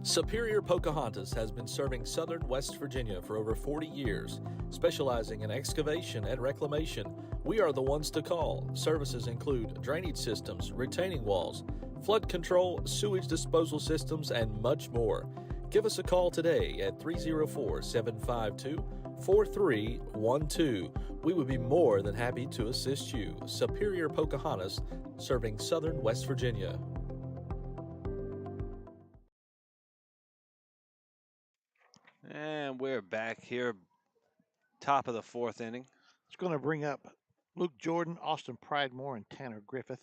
Superior Pocahontas has been serving southern West Virginia for over 40 years, specializing in excavation and reclamation. We are the ones to call. Services include drainage systems, retaining walls, flood control, sewage disposal systems, and much more. Give us a call today at 304-752-4312. We would be more than happy to assist you. Superior Pocahontas, serving southern West Virginia. And we're back here, top of the 4th inning. It's going to bring up Luke Jordan, Austin Pridemore, and Tanner Griffith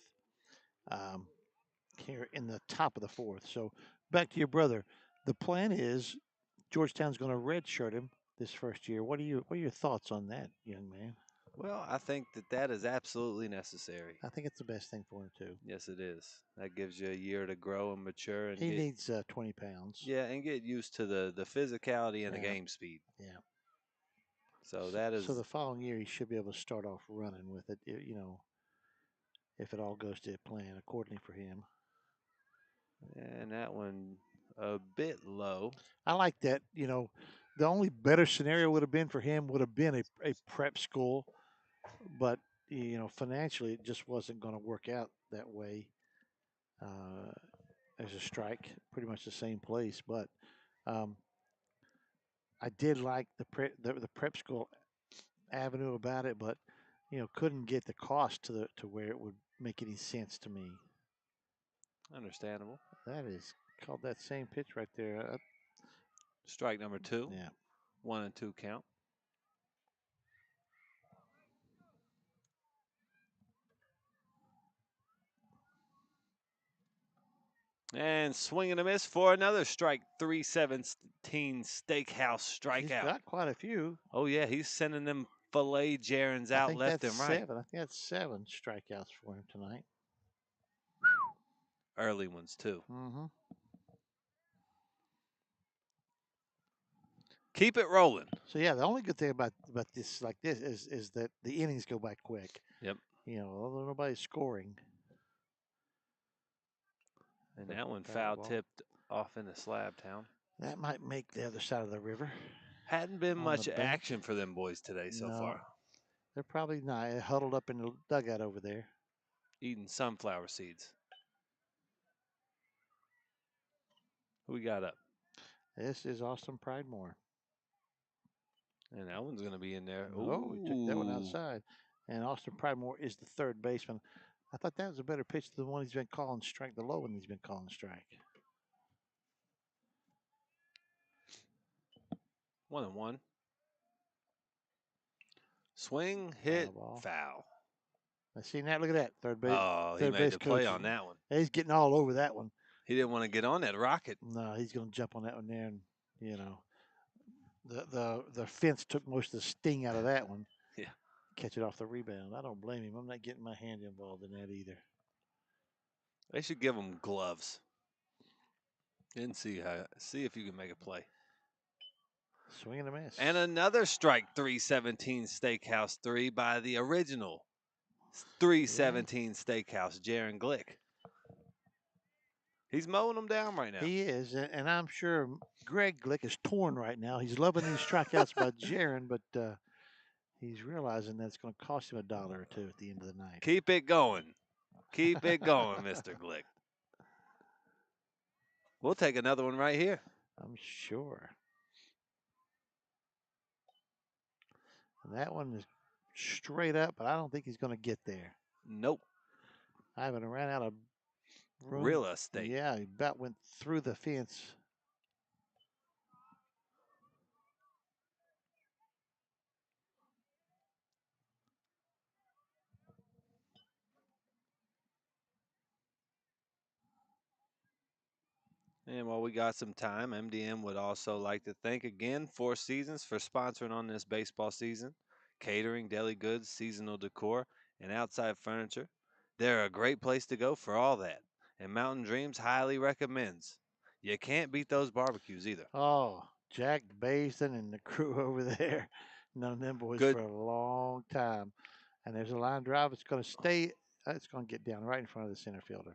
here in the top of the 4th. So back to your brother. The plan is Georgetown's going to redshirt him this first year. What are your thoughts on that, young man? Well, I think that is absolutely necessary. I think it's the best thing for him, too. Yes, it is. That gives you a year to grow and mature. And he needs 20 pounds. Yeah, and get used to the physicality and the game speed. Yeah. So that is. So the following year, he should be able to start off running with it. if it all goes to plan accordingly for him. And that one a bit low. I like that. The only better scenario would have been for him would have been a prep school, but financially it just wasn't going to work out that way. There's a strike, pretty much the same place, but I did like the prep school avenue about it, but couldn't get the cost to where it would make any sense to me. Understandable. That is called that same pitch right there. Strike number 2. Yeah. 1 and 2 count. And swing and a miss for another strike. 3-17 Steakhouse strikeout. He's got quite a few. Oh, yeah. He's sending them filet gerunds out left and right. I think that's 7 strikeouts for him tonight. Early ones, too. Mm-hmm. Keep it rolling. So, yeah, the only good thing about this like this is that the innings go by quick. Yep. Although nobody's scoring. And that one foul tipped off into Slab Town. That might make the other side of the river. Hadn't been much action for them boys today so far. They're probably not huddled up in the dugout over there. Eating sunflower seeds. Who we got up? This is Austin Pridemore. And that one's going to be in there. Oh, he took that one outside. And Austin Pridemore is the third baseman. I thought that was a better pitch than the one he's been calling strike, the low one he's been calling strike. 1-1. Swing, hit, foul. I seen that. Look at that. Third base. Oh, he made the play on that one. He's getting all over that one. He didn't want to get on that rocket. No, he's going to jump on that one there. And, the fence took most of the sting out of that one. Yeah. Catch it off the rebound. I don't blame him. I'm not getting my hand involved in that either. They should give him gloves. And see if you can make a play. Swing and a miss. And another strike. 3-17 Steakhouse 3 by the original 3-17 Steakhouse, Jaron Glick. He's mowing them down right now. He is, and I'm sure Greg Glick is torn right now. He's loving these strikeouts by Jaron, but he's realizing that it's going to cost him $1 or $2 at the end of the night. Keep it going. Keep it going, Mr. Glick. We'll take another one right here. I'm sure. And that one is straight up, but I don't think he's going to get there. Nope. Ivan ran out of room. Real estate. Yeah, he about went through the fence. And while we got some time, MDM would also like to thank again Four Seasons for sponsoring on this baseball season. Catering, deli goods, seasonal decor, and outside furniture. They're a great place to go for all that. And Mountain Dreams highly recommends. You can't beat those barbecues either. Oh, Jack Basin and the crew over there. None of them boys for a long time. And there's a line drive. It's going to stay. It's going to get down right in front of the center fielder.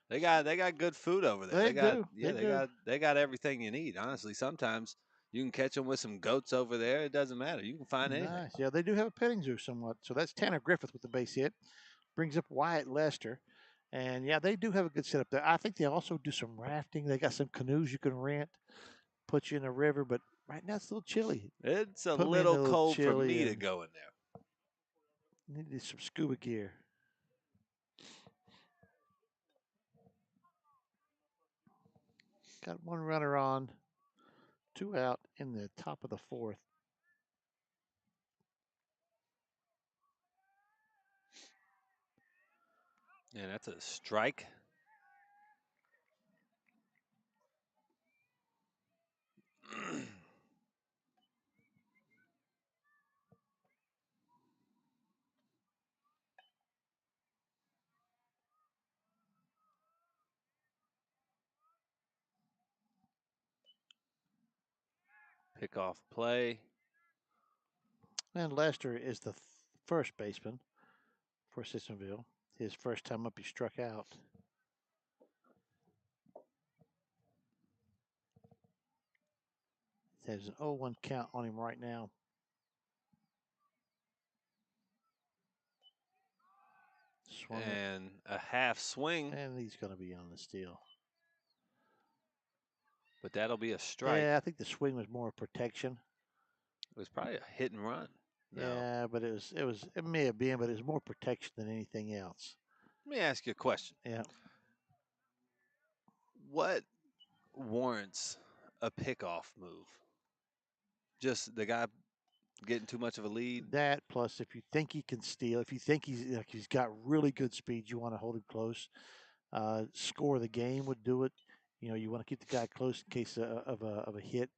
They got good food over there. They do. They got everything you need. Honestly, sometimes you can catch them with some goats over there. It doesn't matter. You can find anything. Nice. Yeah, they do have a petting zoo somewhat. So that's Tanner Griffith with the base hit. Brings up Wyatt Lester. And, yeah, they do have a good setup there. I think they also do some rafting. They got some canoes you can rent, put you in the river. But right now it's a little chilly. It's a little cold for me to go in there. Need some scuba gear. Got one runner on, 2 out in the top of the 4th. Yeah, that's a strike. Pickoff play. And Lester is the first baseman for Sissonville. His first time up, he struck out. There's an 0-1 count on him right now. Swung And a half swing. and he's going to be on the steal. But that'll be a strike. Yeah, I think the swing was more protection. It was probably a hit and run. No. Yeah, but it may have been, but it was more protection than anything else. Let me ask you a question. Yeah. What warrants a pickoff move? Just the guy getting too much of a lead? That plus if you think he can steal, if you think he's got really good speed, you want to hold him close. Score the game would do it. You know, you want to keep the guy close in case of a hit.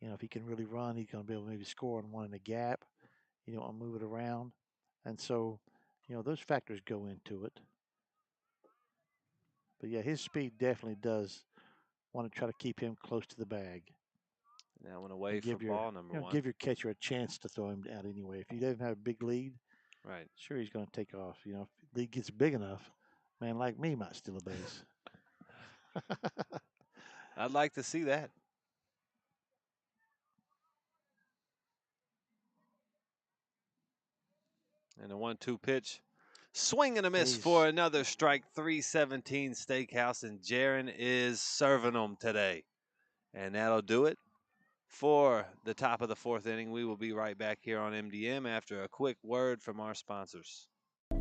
You know, if he can really run, he's going to be able to maybe score on one in a gap. You don't want to move it around. And so, you know, those factors go into it. But yeah, his speed definitely does want to try to keep him close to the bag. That one away for ball number one. Give your catcher a chance to throw him out anyway. If he doesn't have a big lead, right? Sure, he's going to take off. You know, if the lead gets big enough, a man like me might steal a base. I'd like to see that. And a 1-2 pitch. Swing and a miss for another strike. 317 Steakhouse, and Jaron is serving them today. And that'll do it for the top of the fourth inning. We will be right back here on MDM after a quick word from our sponsors.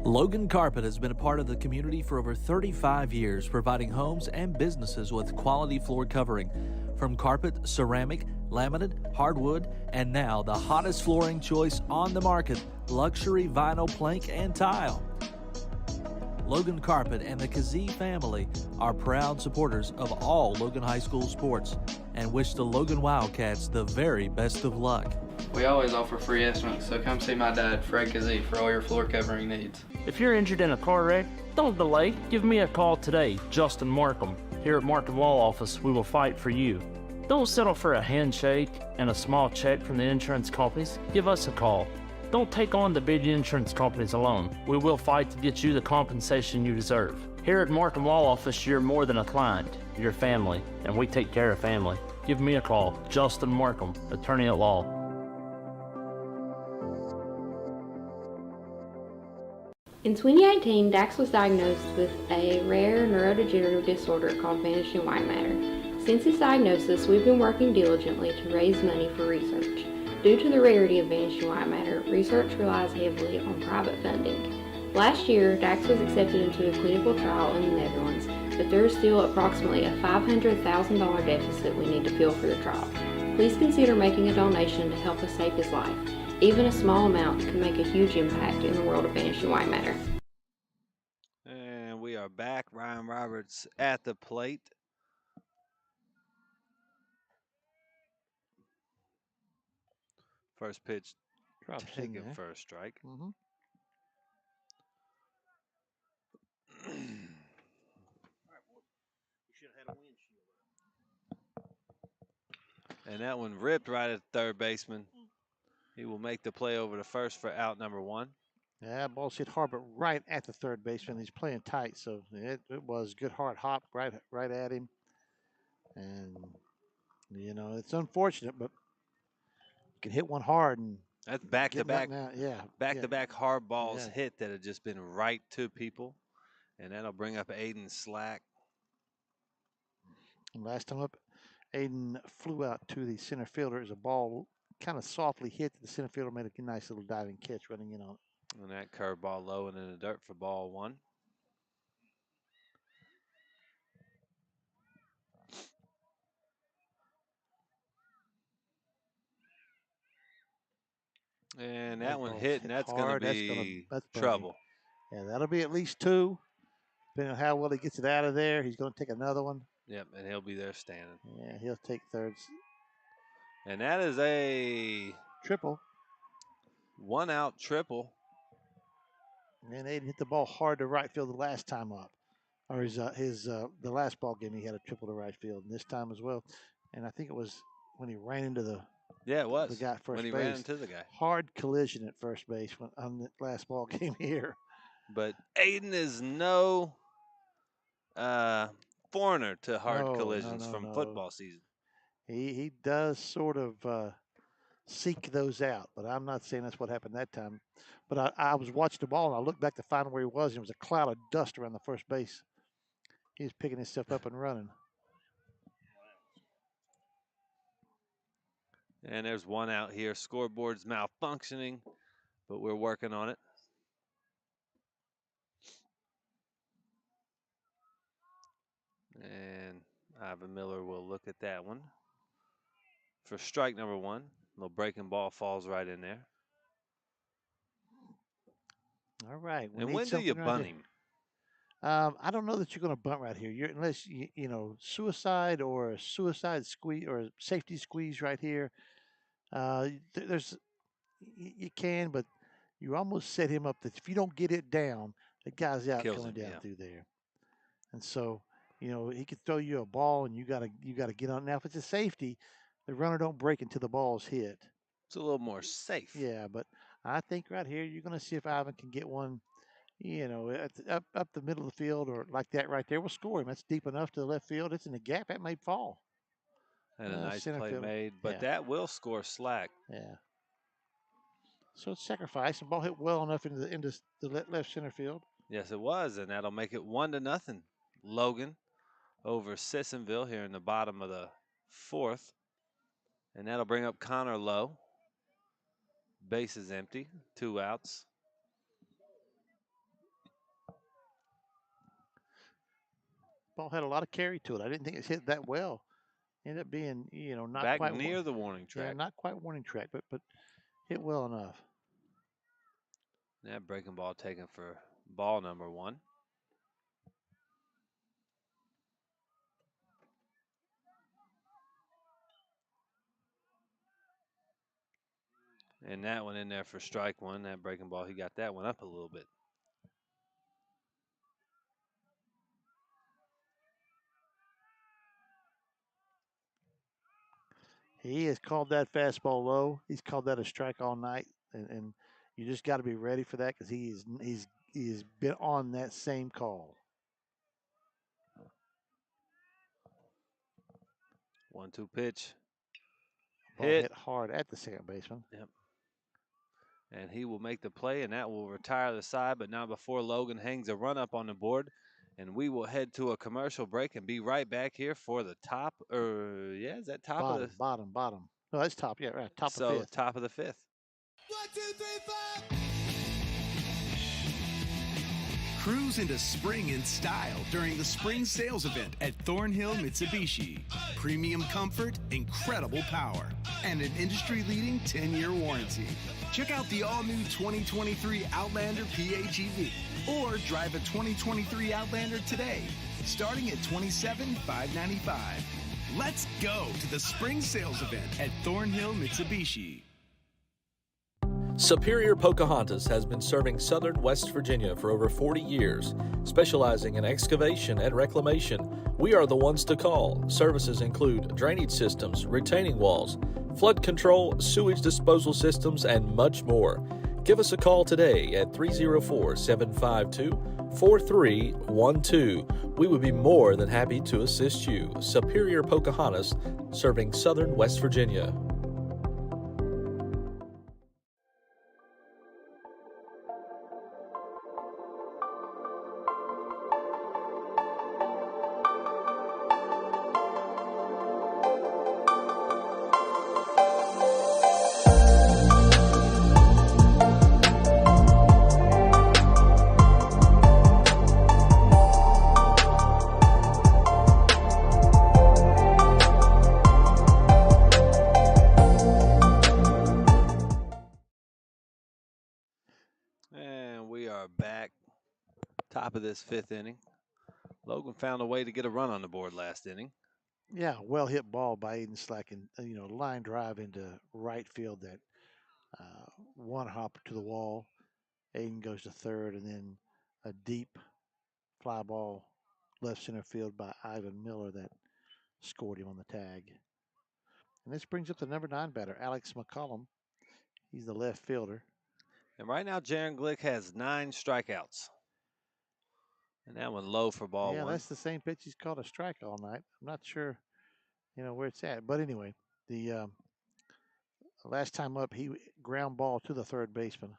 Logan Carpet has been a part of the community for over 35 years, providing homes and businesses with quality floor covering. From carpet, ceramic, laminate, hardwood, and now the hottest flooring choice on the market, luxury vinyl plank and tile. Logan Carpet and the Kazee family are proud supporters of all Logan High School sports and wish the Logan Wildcats the very best of luck. We always offer free estimates, so come see my dad, Fred Kazee, for all your floor covering needs. If you're injured in a car wreck, don't delay. Give me a call today, Justin Markham. Here at Markham Law Office, we will fight for you. Don't settle for a handshake and a small check from the insurance companies. Give us a call. Don't take on the big insurance companies alone. We will fight to get you the compensation you deserve. Here at Markham Law Office, you're more than a client. You're family, and we take care of family. Give me a call, Justin Markham, attorney at law. In 2018, Dax was diagnosed with a rare neurodegenerative disorder called vanishing white matter. Since his diagnosis, we've been working diligently to raise money for research. Due to the rarity of vanishing white matter, research relies heavily on private funding. Last year, Dax was accepted into a clinical trial in the Netherlands, but there is still approximately a $500,000 deficit we need to fill for the trial. Please consider making a donation to help us save his life. Even a small amount can make a huge impact in the world of vanishing white matter. And we are back. Ryan Roberts at the plate. First pitch, taken first strike. Mm-hmm. And that one ripped right at the third baseman. He will make the play over to first for out number one. Yeah, ball's hit hard, but right at the third baseman. He's playing tight, so it was good hard hop right at him. And, you know, it's unfortunate, but you can hit one hard and that's back-to-back. Yeah, back-to-back hard balls hit that have just been right to people. And that'll bring up Aiden Slack. And last time up, Aiden flew out to the center fielder as a ball kind of softly hit. The center fielder made a nice little diving catch running in on it. And that curveball low and in the dirt for ball one. And that one hit, and that's going to be trouble. Yeah, that'll be at least two. Depending on how well he gets it out of there, he's going to take another one. Yep, and he'll be there standing. Yeah, he'll take thirds. And that is a triple. 1-out triple. And Aiden hit the ball hard to right field the last time up. Or the last ball game he had a triple to right field, and this time as well. And I think it was when he ran into the it was the guy at first when he base. ran into the guy. Hard collision at first base on the last ball game here. But Aiden is no foreigner to hard No, collisions no, from no. football season. He does sort of seek those out, but I'm not saying that's what happened that time. But I was watching the ball, and I looked back to find where he was, and it was a cloud of dust around the first base. He was picking himself up and running. And there's one out here. Scoreboard's malfunctioning, but we're working on it. And Ivan Miller will look at that one. For strike number 1, little breaking ball falls right in there. All right. And when do you bunt him? I don't know that you're going to bunt right here. Unless you know, suicide or a suicide squeeze or a safety squeeze right here. There's you can, but you almost set him up that if you don't get it down, the guy's out Kills coming him, down yeah. through there. And so, you know, he could throw you a ball, and you gotta get on. Now, if it's a safety, the runner don't break until the ball's hit. It's a little more safe. Yeah, but I think right here you're going to see if Ivan can get one. You know, up the middle of the field or like that right there. We'll score him. That's deep enough to the left field. It's in the gap. That may fall. And a nice center play fielder. made, but Yeah. that will score slack. Yeah. So it's sacrifice. The ball hit well enough into the left center field. Yes, it was, and that'll make it 1-0. Logan over Sissonville here in the bottom of the 4th. And that'll bring up Connor Lowe. Base is empty, 2 outs. Ball had a lot of carry to it. I didn't think it hit that well. Ended up being, you know, not Back quite near the warning track. Yeah, not quite warning track, but hit well enough. That breaking ball taken for ball number 1. And that one in there for strike 1. That breaking ball, he got that one up a little bit. He has called that fastball low. He's called that a strike all night, and you just got to be ready for that because he's been on that same call. 1-2 pitch. Ball hit hard at the second baseman. Yep. And he will make the play, and that will retire the side, but not before Logan hangs a run up on the board. And we will head to a commercial break and be right back here for the top. Is that top bottom, of the bottom? No, that's top. Yeah, right. Top of the 5th. Top of the 5th. 1, 2, 3, 4. Cruise into spring in style during the spring sales event at Thornhill Mitsubishi. Premium comfort, incredible power, and an industry-leading 10-year warranty. Check out the all-new 2023 Outlander PHEV or drive a 2023 Outlander today, starting at $27,595. Let's go to the spring sales event at Thornhill Mitsubishi. Superior Pocahontas has been serving southern West Virginia for over 40 years, specializing in excavation and reclamation. We are the ones to call. Services include drainage systems, retaining walls, flood control, sewage disposal systems, and much more. Give us a call today at 304-752-4312. We would be more than happy to assist you. Superior Pocahontas, serving southern West Virginia. Top of this 5th inning. Logan found a way to get a run on the board last inning. Yeah, well hit ball by Aiden Slack, and line drive into right field. That one hopper to the wall. Aiden goes to third, and then a deep fly ball left center field by Ivan Miller that scored him on the tag. And this brings up the number 9 batter, Alex McCollum. He's the left fielder. And right now, Jaron Glick has 9 strikeouts. And that one low for ball Yeah, one. that's the same pitch he's called a strike all night. I'm not sure, where it's at. But anyway, the last time up, he ground ball to the third baseman.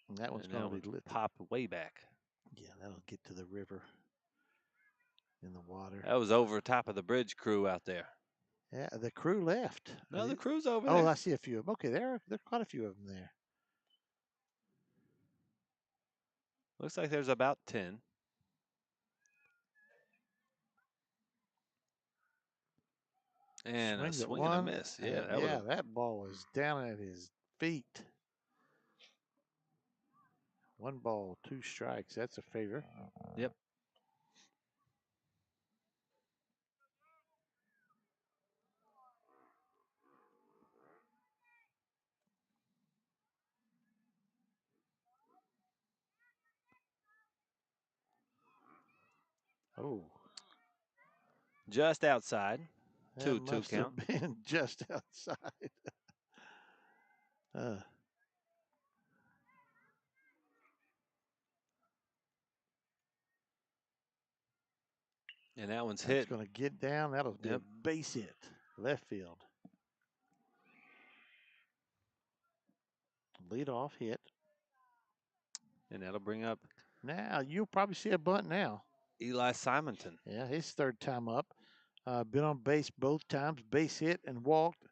And that one's going to be lit. Pop way back. Yeah, that'll get to the river in the water. That was over top of the bridge crew out there. Yeah, the crew left. No, the crew's over there. Oh, I see a few of them. Okay, there are quite a few of them there. Looks like there's about 10. And a swing and a miss. Yeah, that ball was down at his feet. 1 ball, 2 strikes. That's a favor. Yep. Oh. Just outside. That 2-2 must count. have been just outside. And that one's hit. It's going to get down. That'll be a base hit. Left field. Lead off hit. And that'll bring up. Now, you'll probably see a bunt now. Eli Simonton. Yeah, his 3rd time up. Been on base both times. Base hit and walked.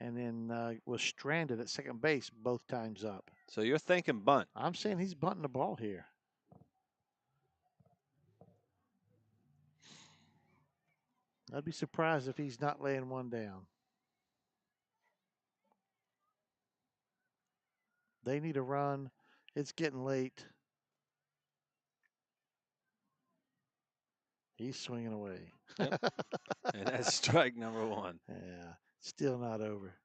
And then was stranded at second base both times up. So you're thinking bunt. I'm saying he's bunting the ball here. I'd be surprised if he's not laying one down. They need a run. It's getting late. He's swinging away. Yep. And that's strike number 1. Yeah, still not over.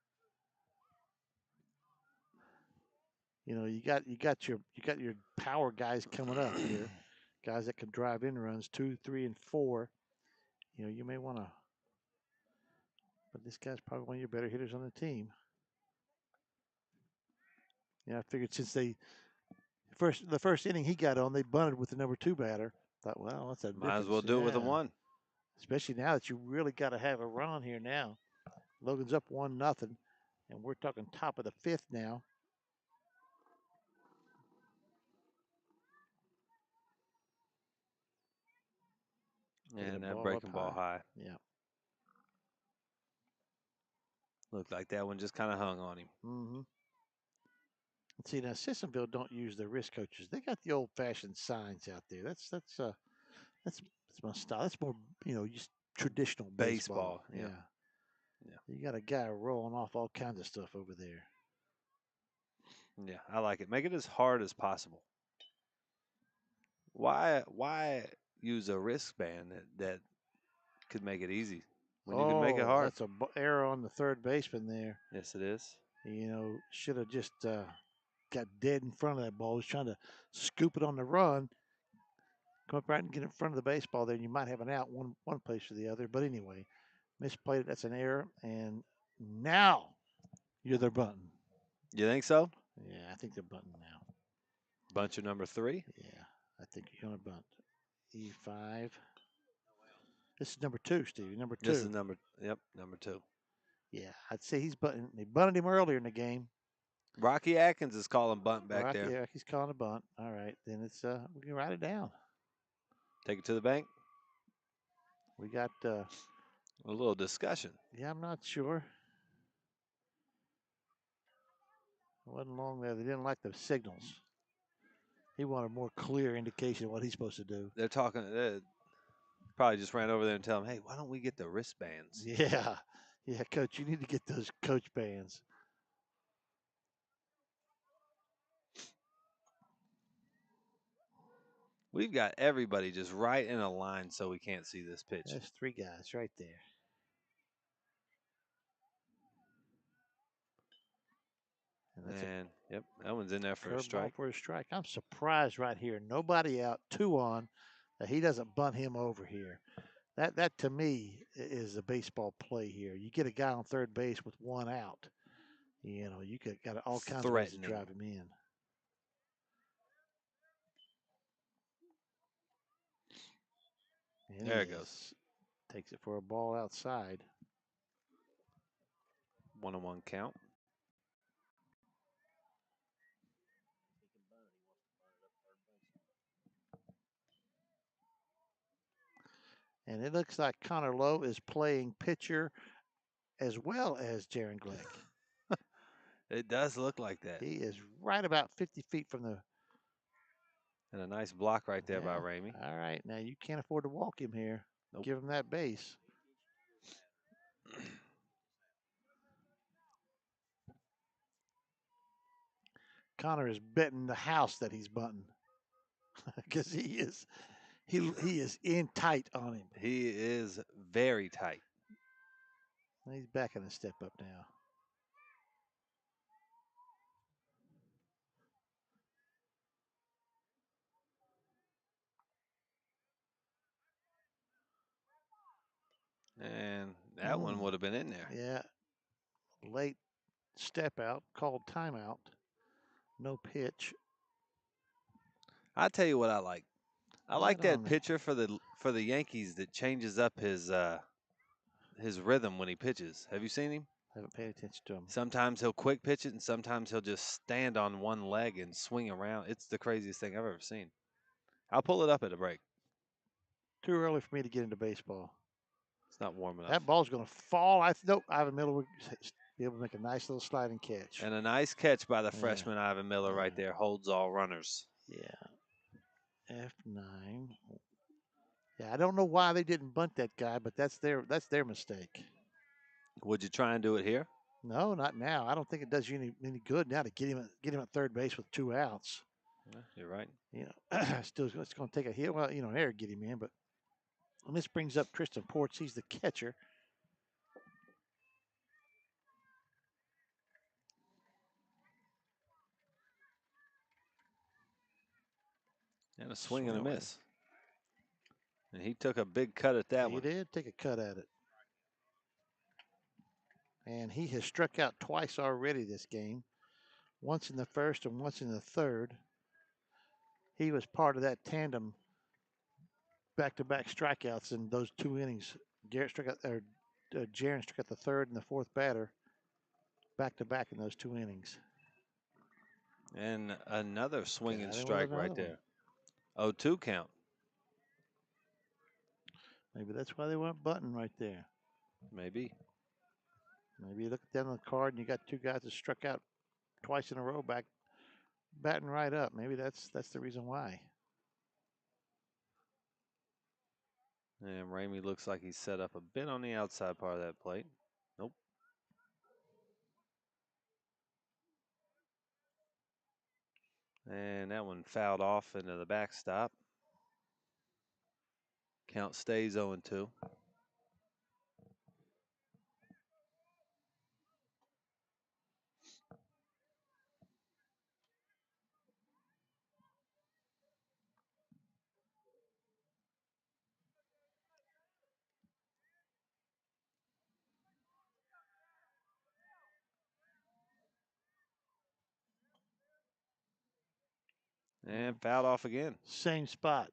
You got your power guys coming up here, guys that can drive in runs 2, 3, and 4. You may want to, but this guy's probably one of your better hitters on the team. I figured since the first inning he got on, they bunted with the number 2 batter. Thought, well, that's a might as well do it with a 1. Especially now that you really got to have a run here now. Logan's up 1-0, and we're talking top of the 5th now. And that breaking ball high. Yeah. Looked like that one just kind of hung on him. Mm-hmm. See, now Sissonville don't use the wrist coaches. They got the old-fashioned signs out there. That's my style. That's more, just traditional baseball. Yeah. You got a guy rolling off all kinds of stuff over there. Yeah, I like it. Make it as hard as possible. Why use a wristband that could make it easy when you can make it hard? That's a error on the third baseman there. Yes, it is. Should have just got dead in front of that ball. He was trying to scoop it on the run. Come up right and get in front of the baseball there, and you might have an out one place or the other. But anyway, misplayed it. That's an error. And now you're their bunting. You think so? Yeah, I think they're bunting now. Bunch of number 3? Yeah, I think you're going to bunt. E5. This is number 2, Stevie. Number 2. This is number 2. Yeah, I'd say he's bunting. They bunted him earlier in the game. Rocky Atkins is calling bunt back there. Yeah, he's calling a bunt. All right, then it's we can write it down. Take it to the bank. We got a little discussion. Yeah, I'm not sure. It wasn't long there. They didn't like the signals. He wanted more clear indication of what he's supposed to do. They're talking. Probably just ran over there and tell him, hey, why don't we get the wristbands? Yeah, Coach, you need to get those coach bands. We've got everybody just right in a line so we can't see this pitch. There's 3 guys right there. And yep, that one's in there for a strike. For a strike. I'm surprised right here. Nobody out, 2 on, that he doesn't bunt him over here. That to me is a baseball play here. You get a guy on third base with 1 out. You got all kinds of ways to drive him in. And There he it goes. takes it for a ball outside. 1-1 count. And it looks like Connor Lowe is playing pitcher as well as Jaron Glick. It does look like that. He is right about 50 feet from the. And a nice block right there by Yeah. Ramey. All right, now you can't afford to walk him here. Nope. Give him that base. Connor is betting the house that he's bunting because he is in tight on him. He is very tight. He's backing a step up now. And that one would have been in there. Yeah. Late step out, called timeout. No pitch. I tell you what I like. I like Right on that there. pitcher for the Yankees that changes up his rhythm when he pitches. Have you seen him? Haven't paid attention to him. Sometimes he'll quick pitch it, and sometimes he'll just stand on one leg and swing around. It's the craziest thing I've ever seen. I'll pull it up at a break. Too early for me to get into baseball. It's not warm enough. That ball's going to fall. Nope. Ivan Miller would be able to make a nice little sliding catch. And a nice catch by the Yeah. freshman Ivan Miller right there. Holds all runners. Yeah. F9. Yeah, I don't know why they didn't bunt that guy, but that's their mistake. Would you try and do it here? No, not now. I don't think it does you any good now to get him at third base with 2 outs. Yeah, you're right. You know, still it's going to take a hit. Well, you know, an error to get him in, but and this brings up Tristan Ports. He's the catcher. And a swing and a miss. And he took a big cut at that one. He did take a cut at it. And he has struck out twice already this game. Once in the first and once in the third. He was part of that tandem back-to-back strikeouts in those 2 innings. Jaron struck out the third and the fourth batter back-to-back in those 2 innings. And another swing and Got him with strike right another there. 0-2 count. Maybe that's why they went button right there. Maybe. Maybe you look down the card and you got 2 guys that struck out twice in a row batting right up. Maybe that's the reason why. And Ramey looks like he's set up a bit on the outside part of that plate. Nope. And that one fouled off into the backstop. Count stays 0-2. And fouled off again. Same spot.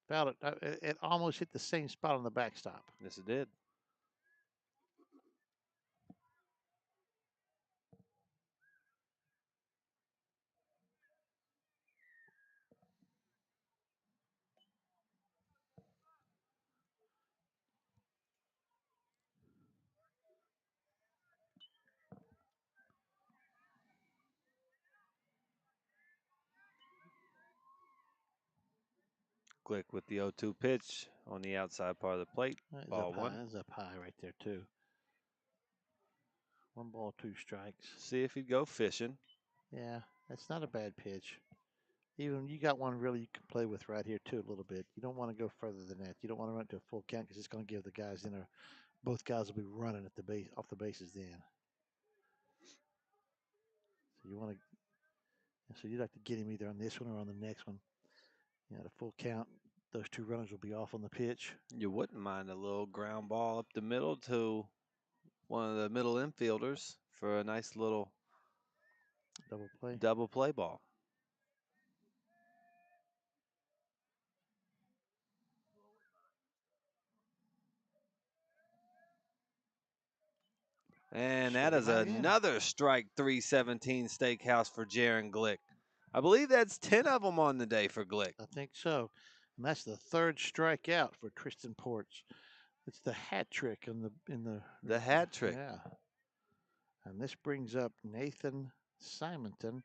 Fouled it. It almost hit the same spot on the backstop. Yes, it did. Glick with the 0-2 pitch on the outside part of the plate. It's Ball up high. 1. It's up high right there too. 1 ball, 2 strikes. See if he'd go fishing. Yeah, that's not a bad pitch. Even you got one really you can play with right here too a little bit. You don't want to go further than that. You don't want to run to a full count because it's going to give the guys in there. Both guys will be running at the base off the bases then. So you want to. So you'd like to get him either on this one or on the next one. You know, the full count. Those 2 runners will be off on the pitch. You wouldn't mind a little ground ball up the middle to one of the middle infielders for a nice little double play ball. And that is Strike him out again. another strike 317 steakhouse for Jaron Glick. I believe that's 10 of them on the day for Glick. I think so. And that's the third strikeout for Tristan Ports. It's the hat trick The hat trick. Yeah. And this brings up Nathan Simonton.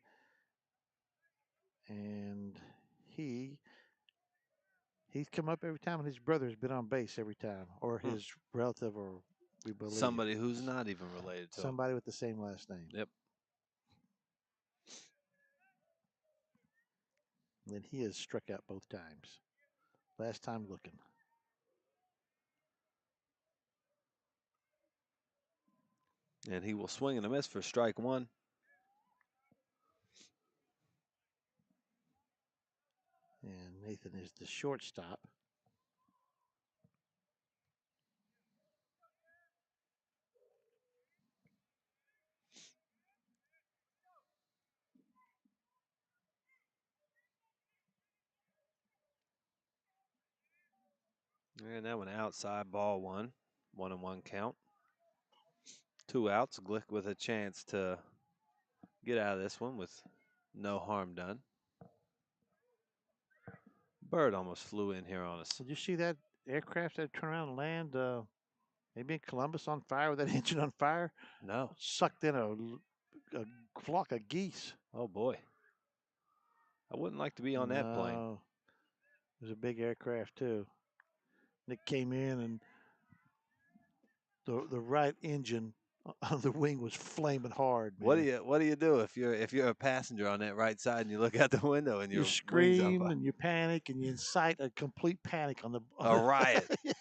And he's come up every time, and his brother's been on base every time, or his relative, or we believe Somebody who's not even related to him. somebody with the same last name. Yep. And he has struck out both times. Last time looking. And he will swing and a miss for strike one. And Nathan is the shortstop. And that one outside, ball one. 1-1 count. 2 outs. Glick with a chance to get out of this one with no harm done. Bird almost flew in here on us. Did you see that aircraft that turned around and land? Maybe in Columbus on fire with that engine on fire? No. Sucked in a flock of geese. Oh, boy. I wouldn't like to be on that plane. No. It was a big aircraft, too. And it came in, and the right engine on the wing was flaming hard. Man. What do you do if you're a passenger on that right side and you look out the window and you scream and you panic and you incite a complete panic on the riot. Yeah.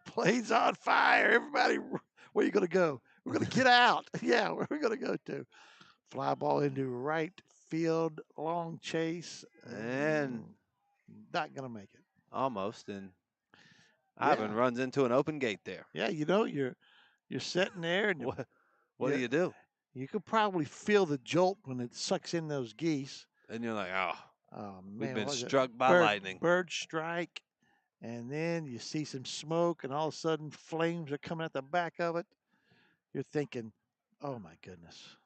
Plane's on fire. Everybody, where are you going to go? We're going to get out. Yeah, where are we going to go to? Fly ball into right field, long chase, and not going to make it. Almost, and Ivan runs into an open gate there. Yeah, you know, you're sitting there, and what do you do? You could probably feel the jolt when it sucks in those geese. And you're like, man, we've been struck by lightning. Bird strike, and then you see some smoke, and all of a sudden flames are coming out the back of it. You're thinking, oh my goodness,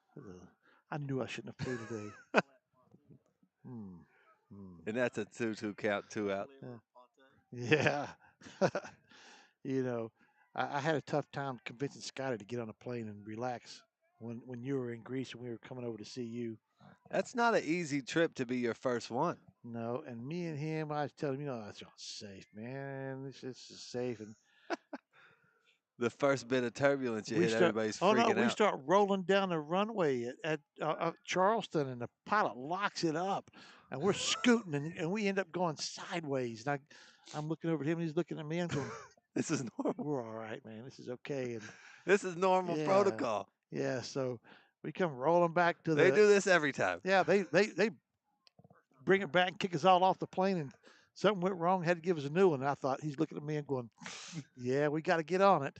I knew I shouldn't have flew today. And that's a 2-2 count, 2 out. Yeah. You know, I had a tough time convincing Scotty to get on a plane and relax when you were in Greece and we were coming over to see you. That's not an easy trip to be your first one. No, and me and him, I was telling him, that's not safe, man. This is safe. And the first bit of turbulence you hit, everybody's freaking out. We start rolling down the runway at Charleston, and the pilot locks it up, and we're scooting, and we end up going sideways. And I'm looking over at him, and he's looking at me, and I'm going, this is normal. We're all right, man. This is okay. And this is normal protocol. Yeah, so we come rolling back to They do this every time. Yeah, they bring it back and kick us all off the plane, and something went wrong, had to give us a new one. And I thought, he's looking at me and going, yeah, we got to get on it.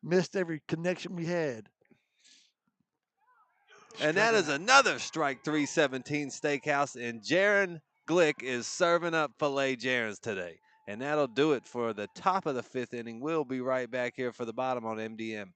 Missed every connection we had. And that is another strike 317 steakhouse, and Jaron Glick is serving up filet Jarons today. And that'll do it for the top of the 5th inning. We'll be right back here for the bottom on MDM.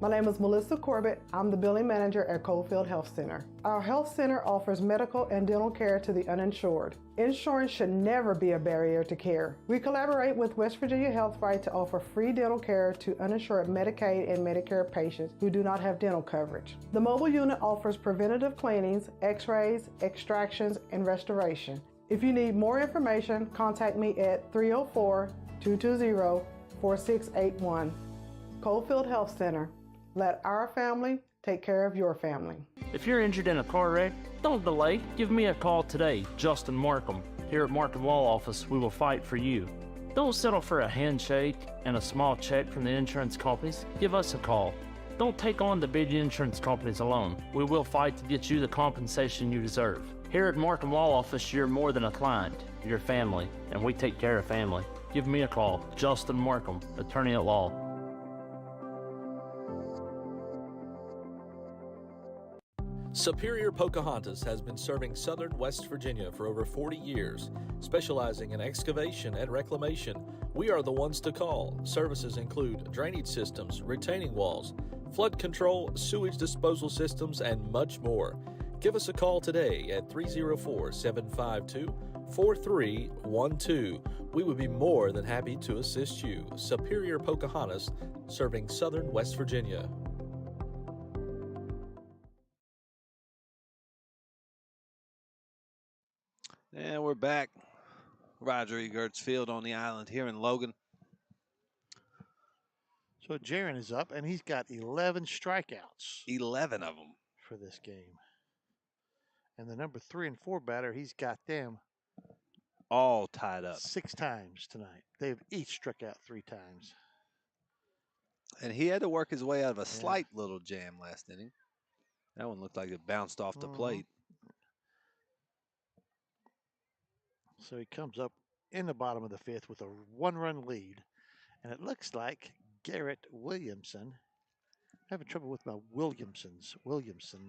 My name is Melissa Corbett. I'm the billing manager at Coalfield Health Center. Our health center offers medical and dental care to the uninsured. Insurance should never be a barrier to care. We collaborate with West Virginia Health Right to offer free dental care to uninsured Medicaid and Medicare patients who do not have dental coverage. The mobile unit offers preventative cleanings, x-rays, extractions, and restoration. If you need more information, contact me at 304-220-4681. Coalfield Health Center. Let our family take care of your family. If you're injured in a car wreck, don't delay. Give me a call today, Justin Markham. Here at Markham Law Office, we will fight for you. Don't settle for a handshake and a small check from the insurance companies. Give us a call. Don't take on the big insurance companies alone. We will fight to get you the compensation you deserve. Here at Markham Law Office, you're more than a client. You're family, and we take care of family. Give me a call, Justin Markham, attorney at law. Superior Pocahontas has been serving southern West Virginia for over 40 years, specializing in excavation and reclamation we are the ones to call. Services include drainage systems, retaining walls, flood control, sewage disposal systems, and much more. Give us a call today at 304-752-4312. We would be more than happy to assist you. Superior Pocahontas, serving southern West Virginia. And we're back. Roger E. Gertz Field on the island here in Logan. So Jaron is up, and he's got 11 strikeouts. 11 of them for this game. And the number 3 and 4 batter, he's got them all tied up 6 times tonight. They've each struck out 3 times. And he had to work his way out of a slight little jam last inning. That one looked like it bounced off the plate. So he comes up in the bottom of the 5th with a 1-run lead. And it looks like Garrett Williamson. I'm having trouble with my Williamson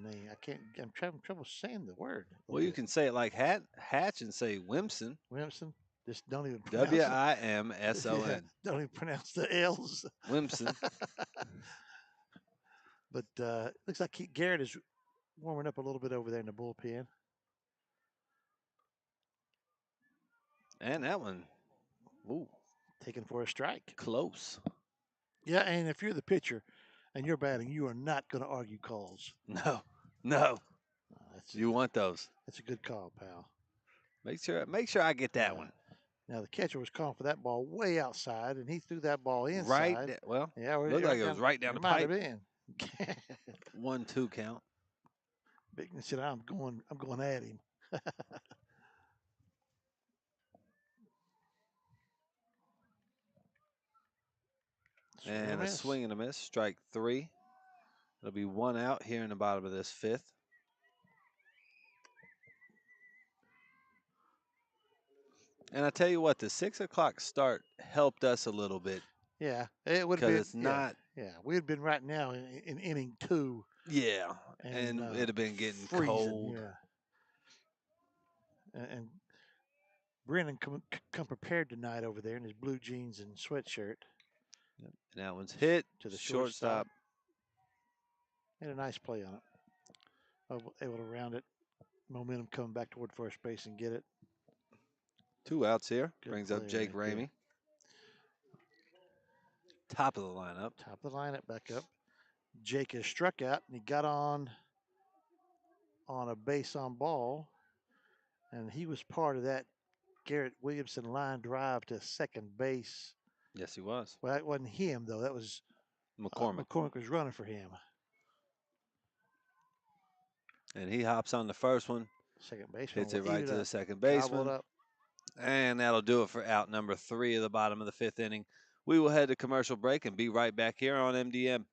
name. I'm having trouble saying the word. Well, you can say it like Hatch and say Wimson. Wimson. Just don't even pronounce Wimson. Yeah, don't even pronounce the L's. Wimson. But looks like Garrett is warming up a little bit over there in the bullpen. And that one, taken for a strike. Close. Yeah, and if you're the pitcher and you're batting, you are not going to argue calls. No. You want those. That's a good call, pal. Make sure I get that one. Now, the catcher was calling for that ball way outside, and he threw that ball inside. Right. Well, yeah, looked like it was right down the pipe. Might have been. 1-2 count. Big said, I'm going at him. And a swing and a miss, strike 3. It'll be 1 out here in the bottom of this 5th. And I tell you what, the 6 o'clock start helped us a little bit. Yeah, it would be. Because it's not. Yeah, we had been right now in inning 2. Yeah, and it'd have been getting freezing, cold. Yeah. And Brennan come prepared tonight over there in his blue jeans and sweatshirt. Yep. And that one's hit to the shortstop. Had a nice play on it. Able to round it. Momentum coming back toward first base and get it. 2 outs here. Good Brings up play Jake right Ramey. Top of the lineup. Top of the lineup back up. Jake has struck out, and he got on a base on ball. And he was part of that Garrett Williamson line drive to second base. Yes, he was. Well, that wasn't him, though. That was McCormick. McCormick was running for him. And he hops on the first one. Second baseman. Hits it right to the second baseman. And that'll do it for out number 3 of the bottom of the 5th inning. We will head to commercial break and be right back here on MDM.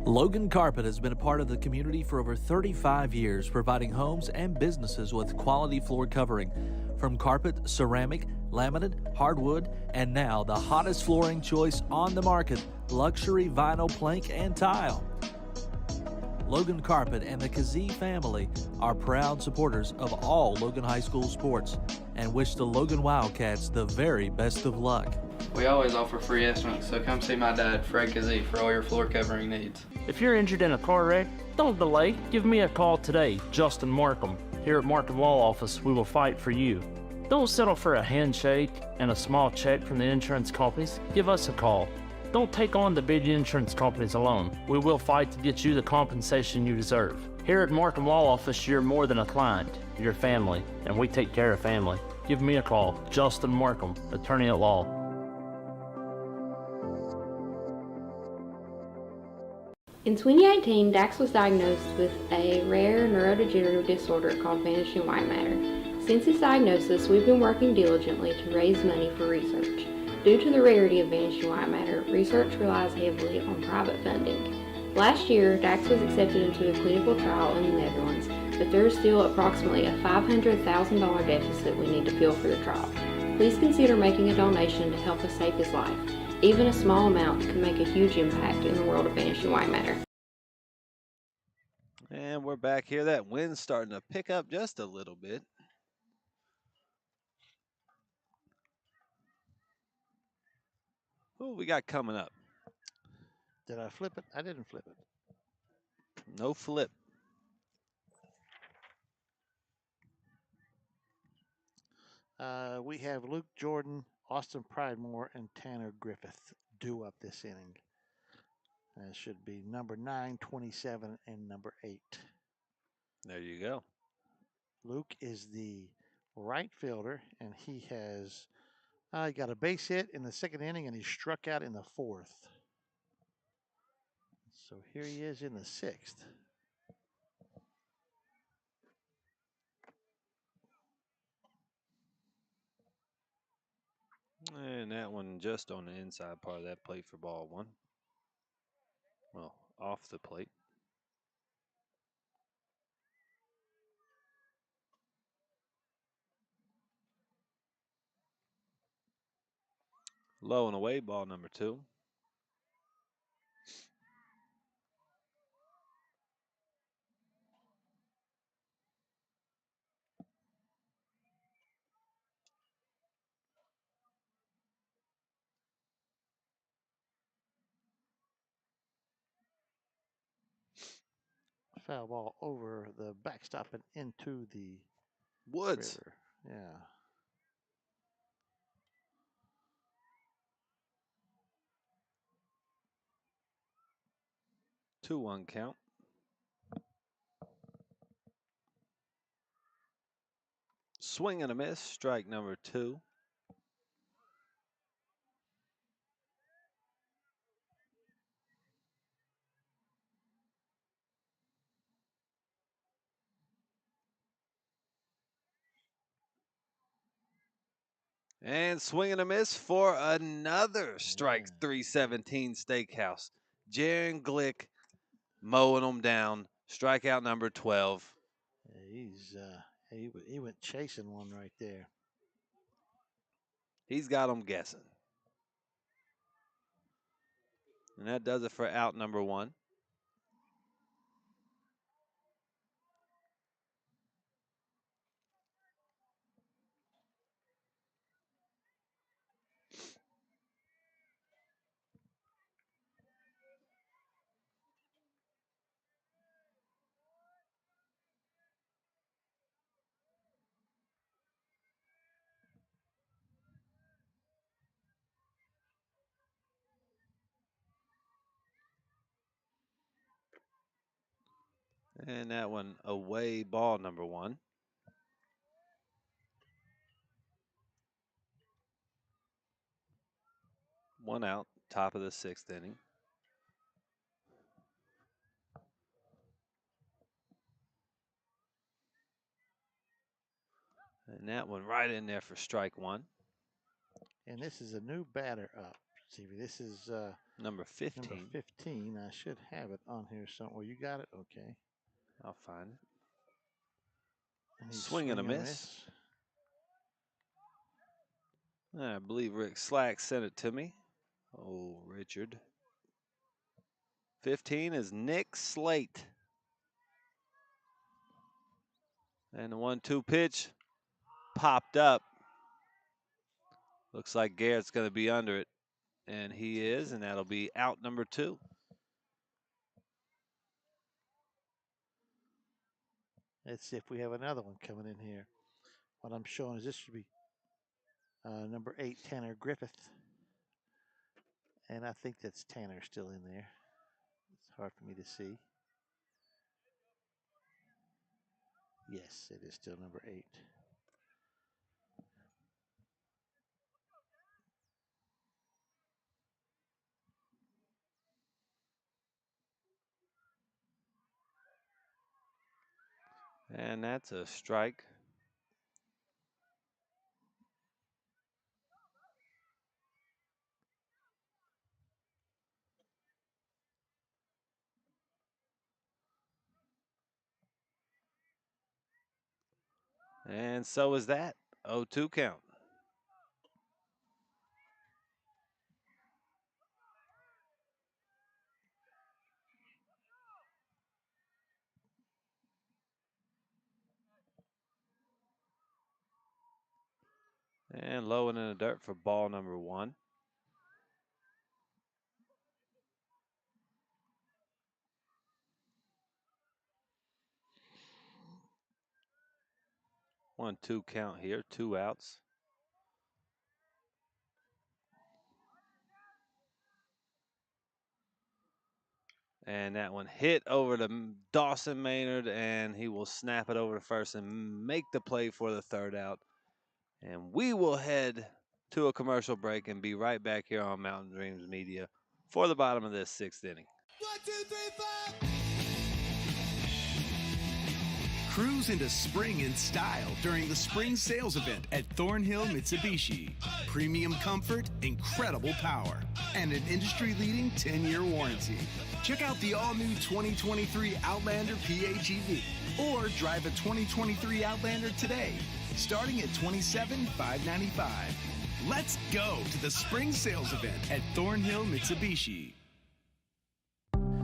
Logan Carpet has been a part of the community for over 35 years, providing homes and businesses with quality floor covering. From carpet, ceramic, laminate, hardwood, and now the hottest flooring choice on the market, luxury vinyl plank and tile. Logan Carpet and the Kazee family are proud supporters of all Logan High School sports and wish the Logan Wildcats the very best of luck. We always offer free estimates, so come see my dad, Fred Kazee, for all your floor covering needs. If you're injured in a car wreck, don't delay. Give me a call today, Justin Markham. Here at Markham Law Office, we will fight for you. Don't settle for a handshake and a small check from the insurance companies. Give us a call. Don't take on the big insurance companies alone. We will fight to get you the compensation you deserve. Here at Markham Law Office, you're more than a client. You're family, and we take care of family. Give me a call, Justin Markham, attorney at law. In 2018, Dax was diagnosed with a rare neurodegenerative disorder called vanishing white matter. Since his diagnosis, we've been working diligently to raise money for research. Due to the rarity of vanishing white matter, research relies heavily on private funding. Last year, Dax was accepted into a clinical trial in the Netherlands, but there is still approximately a $500,000 deficit we need to fill for the trial. Please consider making a donation to help us save his life. Even a small amount can make a huge impact in the world of vanishing white matter. And we're back here. That wind's starting to pick up just a little bit. Who we got coming up? Did I flip it? I didn't flip it. No flip. We have Luke Jordan, Austin Pridemore, and Tanner Griffith due up this inning. It should be number 9, 27, and number 8. There you go. Luke is the right fielder, and he has got a base hit in the second inning, and he struck out in the fourth. So here he is in the sixth. And that one just on the inside part of that plate for ball one. Well, off the plate. Low and away, ball number 2. Foul ball over the backstop and into the Woods. river. Yeah. Two one count. Swing and a miss, strike number 2. And swing and a miss for another strike 317 Steakhouse. Jaron Glick mowing them down. Strikeout number 12. He went chasing one right there. He's got them guessing. And that does it for out number 1. And that one away, ball number 1. One out, top of the 6th inning. And that one right in there for strike 1. And this is a new batter up. See, this is Number 15. Number 15. I should have it on here somewhere. You got it? Okay. I'll find it. And Swing and a miss. I believe Rick Slack sent it to me. Oh, Richard. 15 is Nick Slate. And the 1-2 pitch popped up. Looks like Garrett's going to be under it. And he is, and that'll be out number 2. Let's see if we have another one coming in here. What I'm showing is this should be number 8, Tanner Griffith. And I think that's Tanner still in there. It's hard for me to see. Yes, it is still number 8. And that's a strike. And so is that. 0-2 count. And low and in the dirt for ball number 1. 1-2 count here, 2 outs. And that one hit over to Dawson Maynard, and he will snap it over to first and make the play for the 3rd out. And we will head to a commercial break and be right back here on Mountain Dreams Media for the bottom of this 6th inning. 1, 2, 3, 4. Cruise into spring in style during the spring sales event at Thornhill Mitsubishi. Premium comfort, incredible power, and an industry-leading 10-year warranty. Check out the all-new 2023 Outlander PHEV or drive a 2023 Outlander today, starting at $27,595. Let's go to the spring sales event at Thornhill Mitsubishi.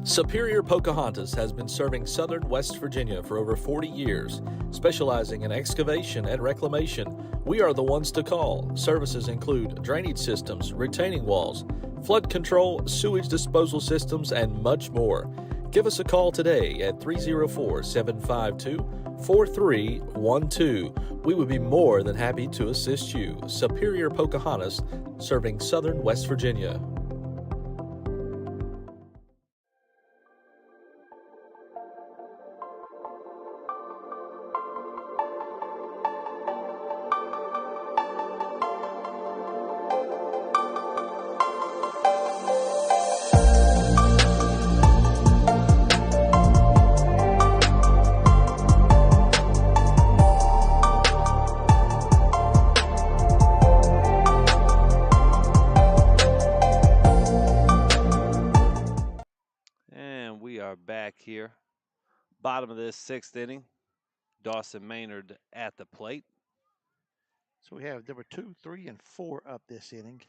Superior Pocahontas has been serving southern West Virginia for over 40 years, specializing in excavation and reclamation. We are the ones to call. Services include drainage systems, retaining walls, flood control, sewage disposal systems, and much more. Give us a call today at 304-752-4312. We would be more than happy to assist you. Superior Pocahontas, serving southern West Virginia. Here, bottom of this 6th inning. Dawson Maynard at the plate. So we have number 2, 3, and 4 up this inning.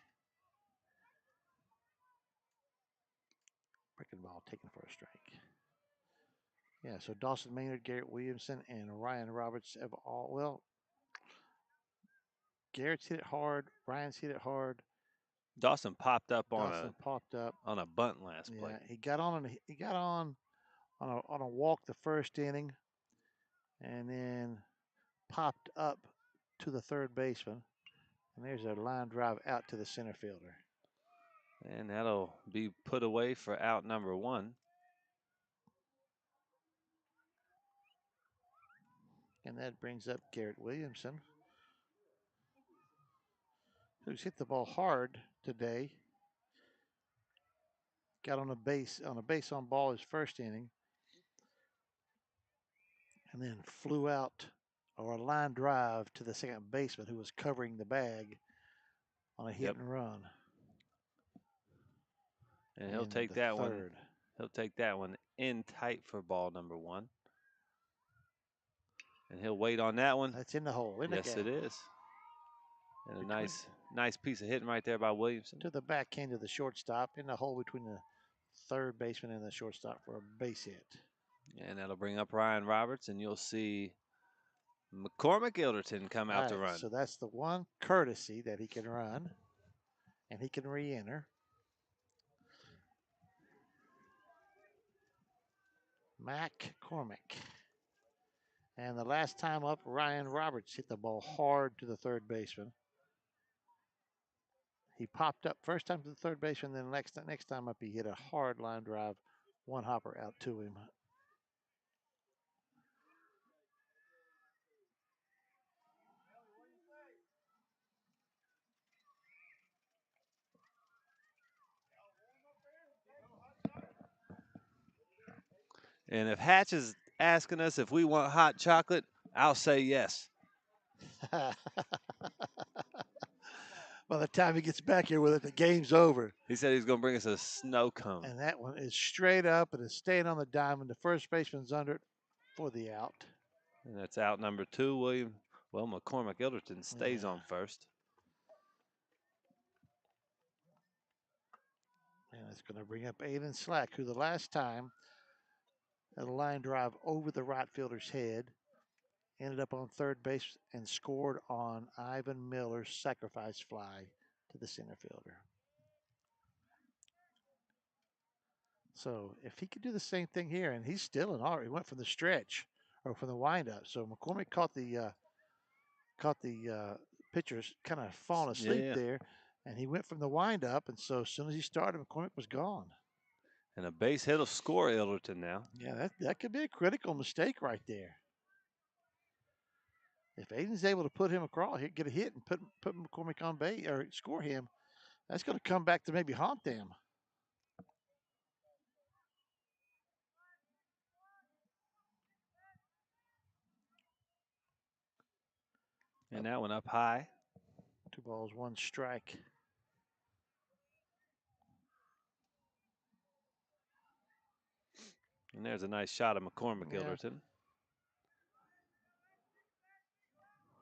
Breaking ball taken for a strike. Yeah, so Dawson Maynard, Garrett Williamson, and Ryan Roberts have all, well, Garrett's hit it hard, Ryan's hit it hard. Dawson popped up on a bunt last play. He got on a walk the first inning, and then popped up to the third baseman. And there's a line drive out to the center fielder. And that'll be put away for out number 1. And that brings up Garrett Williamson, who's hit the ball hard today. Got on a base on ball his first inning. And then flew out, or a line drive to the second baseman who was covering the bag on a hit and run. And he'll take that one. He'll take that one in tight for ball number 1. And he'll wait on that one. That's in the hole. Yes, it is. And a nice piece of hitting right there by Williamson. To the backhand of the shortstop, in the hole between the third baseman and the shortstop for a base hit. And that'll bring up Ryan Roberts, and you'll see McCormick Ilderton come out to run. So that's the one courtesy that he can run, and he can re-enter. Mac Cormick. And the last time up, Ryan Roberts hit the ball hard to the third baseman. He popped up first time to the third baseman, then next time up he hit a hard line drive, one hopper out to him. And if Hatch is asking us if we want hot chocolate, I'll say yes. By the time he gets back here with it, the game's over. He said he's going to bring us a snow cone. And that one is straight up and is staying on the diamond. The first baseman's under it for the out. And that's out number 2, McCormick Ilderton stays on first. And it's going to bring up Aiden Slack, who the last time had a line drive over the right fielder's head, ended up on third base and scored on Ivan Miller's sacrifice fly to the center fielder. So if he could do the same thing here, and he's still in R, he went from the stretch or from the windup. So McCormick caught the caught the pitcher kind of falling asleep Yeah. there, and he went from the windup, and so as soon as he started, McCormick was gone. And a base hit will score Ilderton now. Yeah, that could be a critical mistake right there. If Aiden's able to put him across, get a hit and put McCormick on base or score him, that's going to come back to maybe haunt them. And that one up high. 2 balls, 1 strike. And there's a nice shot of McCormick Ilderton,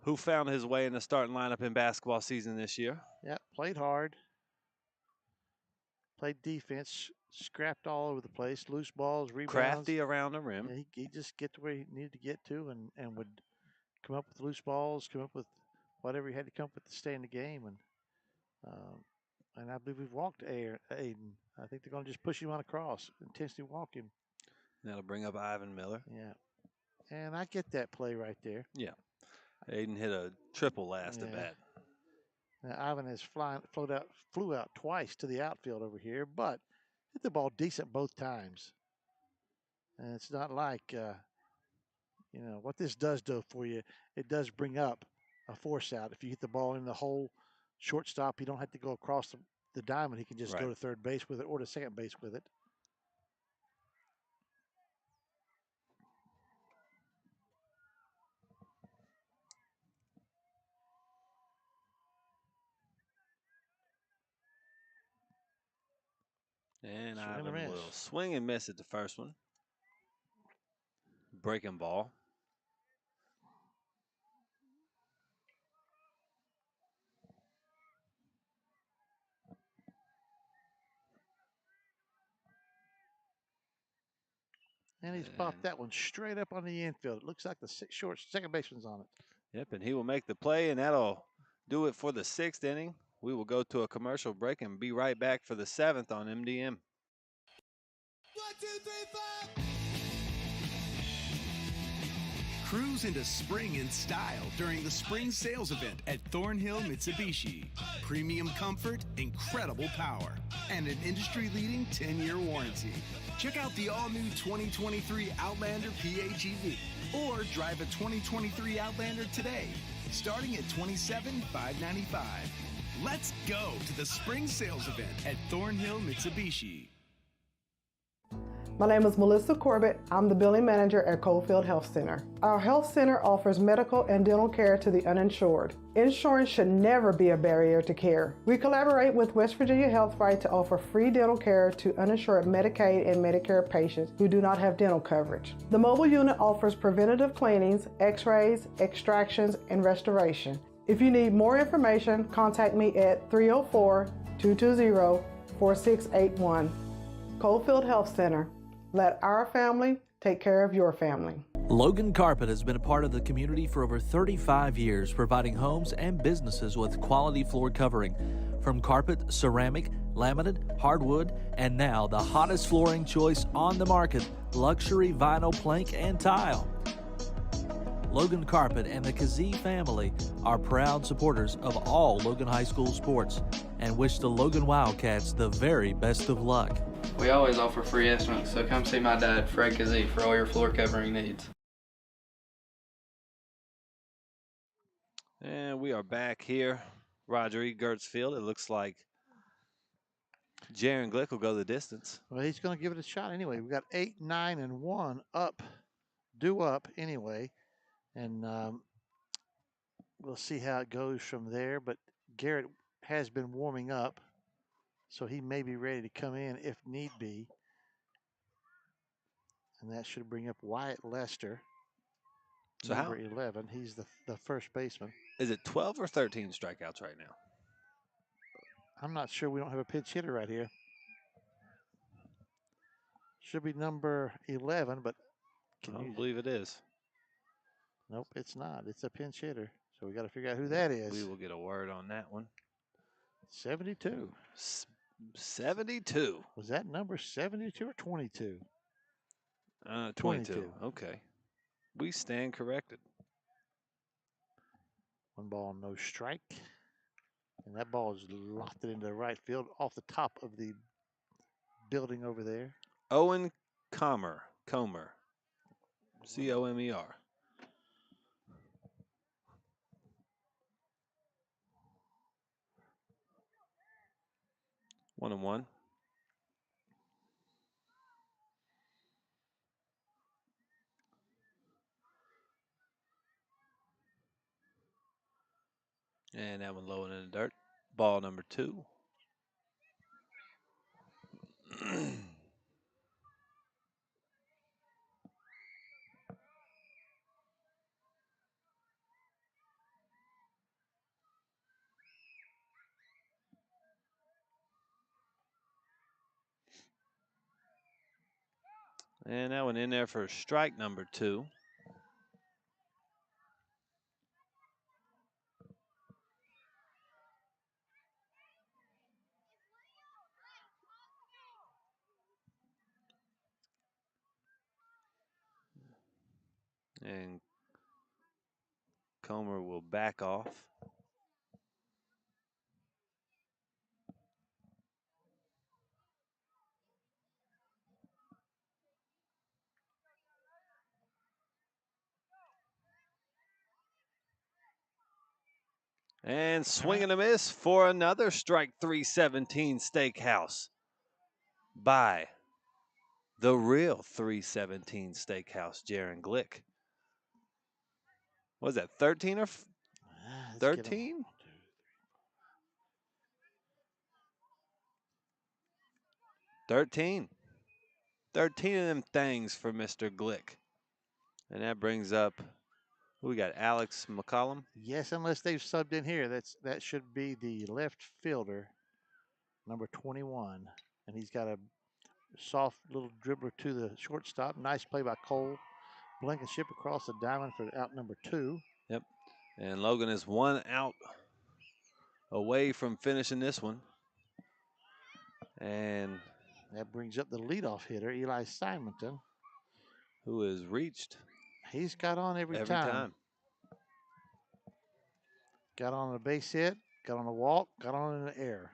who found his way in the starting lineup in basketball season this year. Yeah, played hard. Played defense, scrapped all over the place, loose balls, rebounds. Crafty around the rim. Yeah, he just get to where he needed to get to and would come up with loose balls, come up with whatever he had to come up with to stay in the game. And I believe we've walked Aiden. I think they're going to just push him on across, intensely walk him. That'll bring up Ivan Miller. Yeah. And I get that play right there. Yeah. Aiden hit a triple last at bat. Now, Ivan has flew out twice to the outfield over here, but hit the ball decent both times. And it's not like, what this does do for you, it does bring up a force out. If you hit the ball in the hole, shortstop, you don't have to go across the diamond. He can just go to third base with it or to second base with it. And Ivan will swing and miss at the first one. Breaking ball. And he's popped that one straight up on the infield. It looks like the second baseman's on it. Yep, and he will make the play, and that'll do it for the 6th inning. We will go to a commercial break and be right back for the 7th on MDM. 1, 2, 3, 4. Cruise into spring in style during the spring sales event at Thornhill Mitsubishi. Premium comfort, incredible power, and an industry-leading 10-year warranty. Check out the all-new 2023 Outlander PHEV or drive a 2023 Outlander today, starting at $27,595. Let's go to the spring sales event at Thornhill Mitsubishi. My name is Melissa Corbett. I'm the billing manager at Coalfield Health Center. Our health center offers medical and dental care to the uninsured. Insurance should never be a barrier to care. We collaborate with West Virginia Health Right to offer free dental care to uninsured Medicaid and Medicare patients who do not have dental coverage. The mobile unit offers preventative cleanings, x-rays, extractions, and restoration. If you need more information, contact me at 304-220-4681. Coalfield Health Center. Let our family take care of your family. Logan Carpet has been a part of the community for over 35 years, providing homes and businesses with quality floor covering. From carpet, ceramic, laminate, hardwood, and now the hottest flooring choice on the market, luxury vinyl plank and tile. Logan Carpet and the Kazee family are proud supporters of all Logan High School sports and wish the Logan Wildcats the very best of luck. We always offer free estimates, so come see my dad, Fred Kazee, for all your floor covering needs. And we are back here. Roger E. Gertz Field. It looks like Jaron Glick will go the distance. Well, he's going to give it a shot anyway. We've got 8, 9, and 1 up, due up anyway. And we'll see how it goes from there. But Garrett has been warming up, so he may be ready to come in if need be. And that should bring up Wyatt Lester, So number 11. He's the first baseman. Is it 12 or 13 strikeouts right now? I'm not sure. We don't have a pinch hitter right here. Should be number 11, but I don't believe it is. Nope, it's not. It's a pinch hitter. So we got to figure out who that is. We will get a word on that one. 72. 72. Was that number 72 or 22? 22. Okay. We stand corrected. 1 ball, no strike. And that ball is locked into the right field off the top of the building over there. Owen Comer. Comer. Comer. 1-1. And that one low and in the dirt. Ball number 2. And that one in there for strike number 2. And Comer will back off. And swing and a miss for another strike 317 Steakhouse by the real 317 Steakhouse, Jaron Glick. What was that, 13 or 13? 13. 13 of them things for Mr. Glick. And that brings up, who we got, Alex McCollum? Yes, unless they've subbed in here. That should be the left fielder, number 21. And he's got a soft little dribbler to the shortstop. Nice play by Cole. Blankenship across the diamond for out number 2. Yep. And Logan is 1 out away from finishing this one. And that brings up the leadoff hitter, Eli Simonton, who has reached. He's got on every time. Got on a base hit, got on a walk, got on in the air.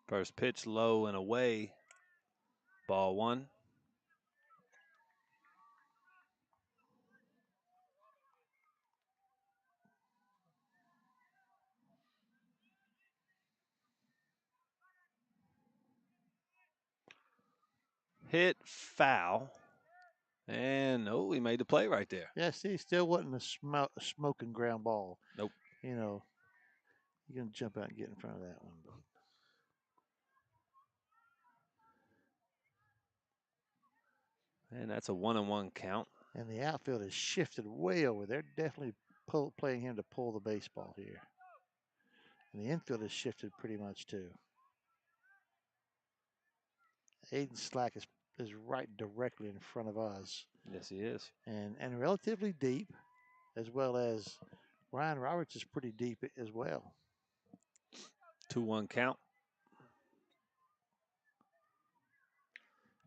First pitch low and away. Ball 1. Hit foul. And, oh, he made the play right there. Yeah, see, still wasn't a smoking ground ball. Nope. You know, you're going to jump out and get in front of that one. And that's a 1-1 count. And the outfield has shifted way over. They're definitely playing him to pull the baseball here. And the infield has shifted pretty much too. Aiden Slack is right directly in front of us. Yes, he is. And relatively deep, as well as Ryan Roberts is pretty deep as well. 2-1 count.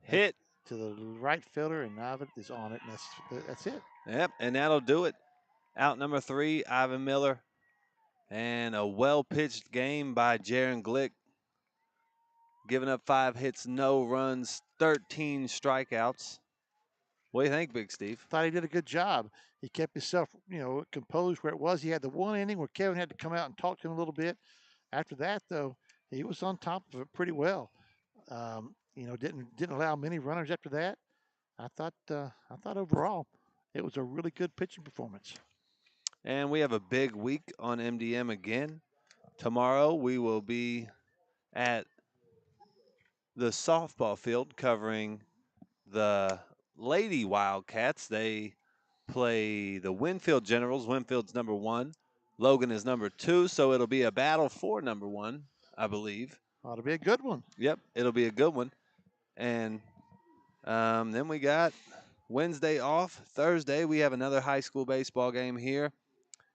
Hit to the right fielder, and Ivan is on it, and that's it. Yep, and that'll do it. Out number 3, Ivan Miller. And a well-pitched game by Jaron Glick. Giving up 5 hits, no runs, 13 strikeouts. What do you think, Big Steve? Thought he did a good job. He kept himself, composed where it was. He had the one inning where Kevin had to come out and talk to him a little bit. After that, though, he was on top of it pretty well. Didn't allow many runners after that. I thought overall it was a really good pitching performance. And we have a big week on MDM again. Tomorrow we will be at the softball field covering the Lady Wildcats. They play the Winfield Generals. Winfield's number 1. Logan is number 2, so it'll be a battle for number 1, I believe. Ought to be a good one. Yep, it'll be a good one. And then we got Wednesday off. Thursday, we have another high school baseball game here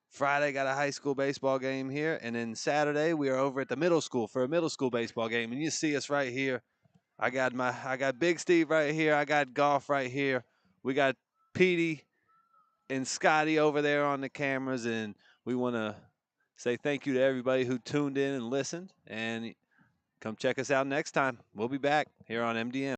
Friday got a high school baseball game here, and then Saturday we are over at the middle school for a middle school baseball game. And you see us right here. I got Big Steve right here. I got Golf right here. We got Petey and Scotty over there on the cameras, and we want to say thank you to everybody who tuned in and listened. And come check us out next time. We'll be back here on MDM.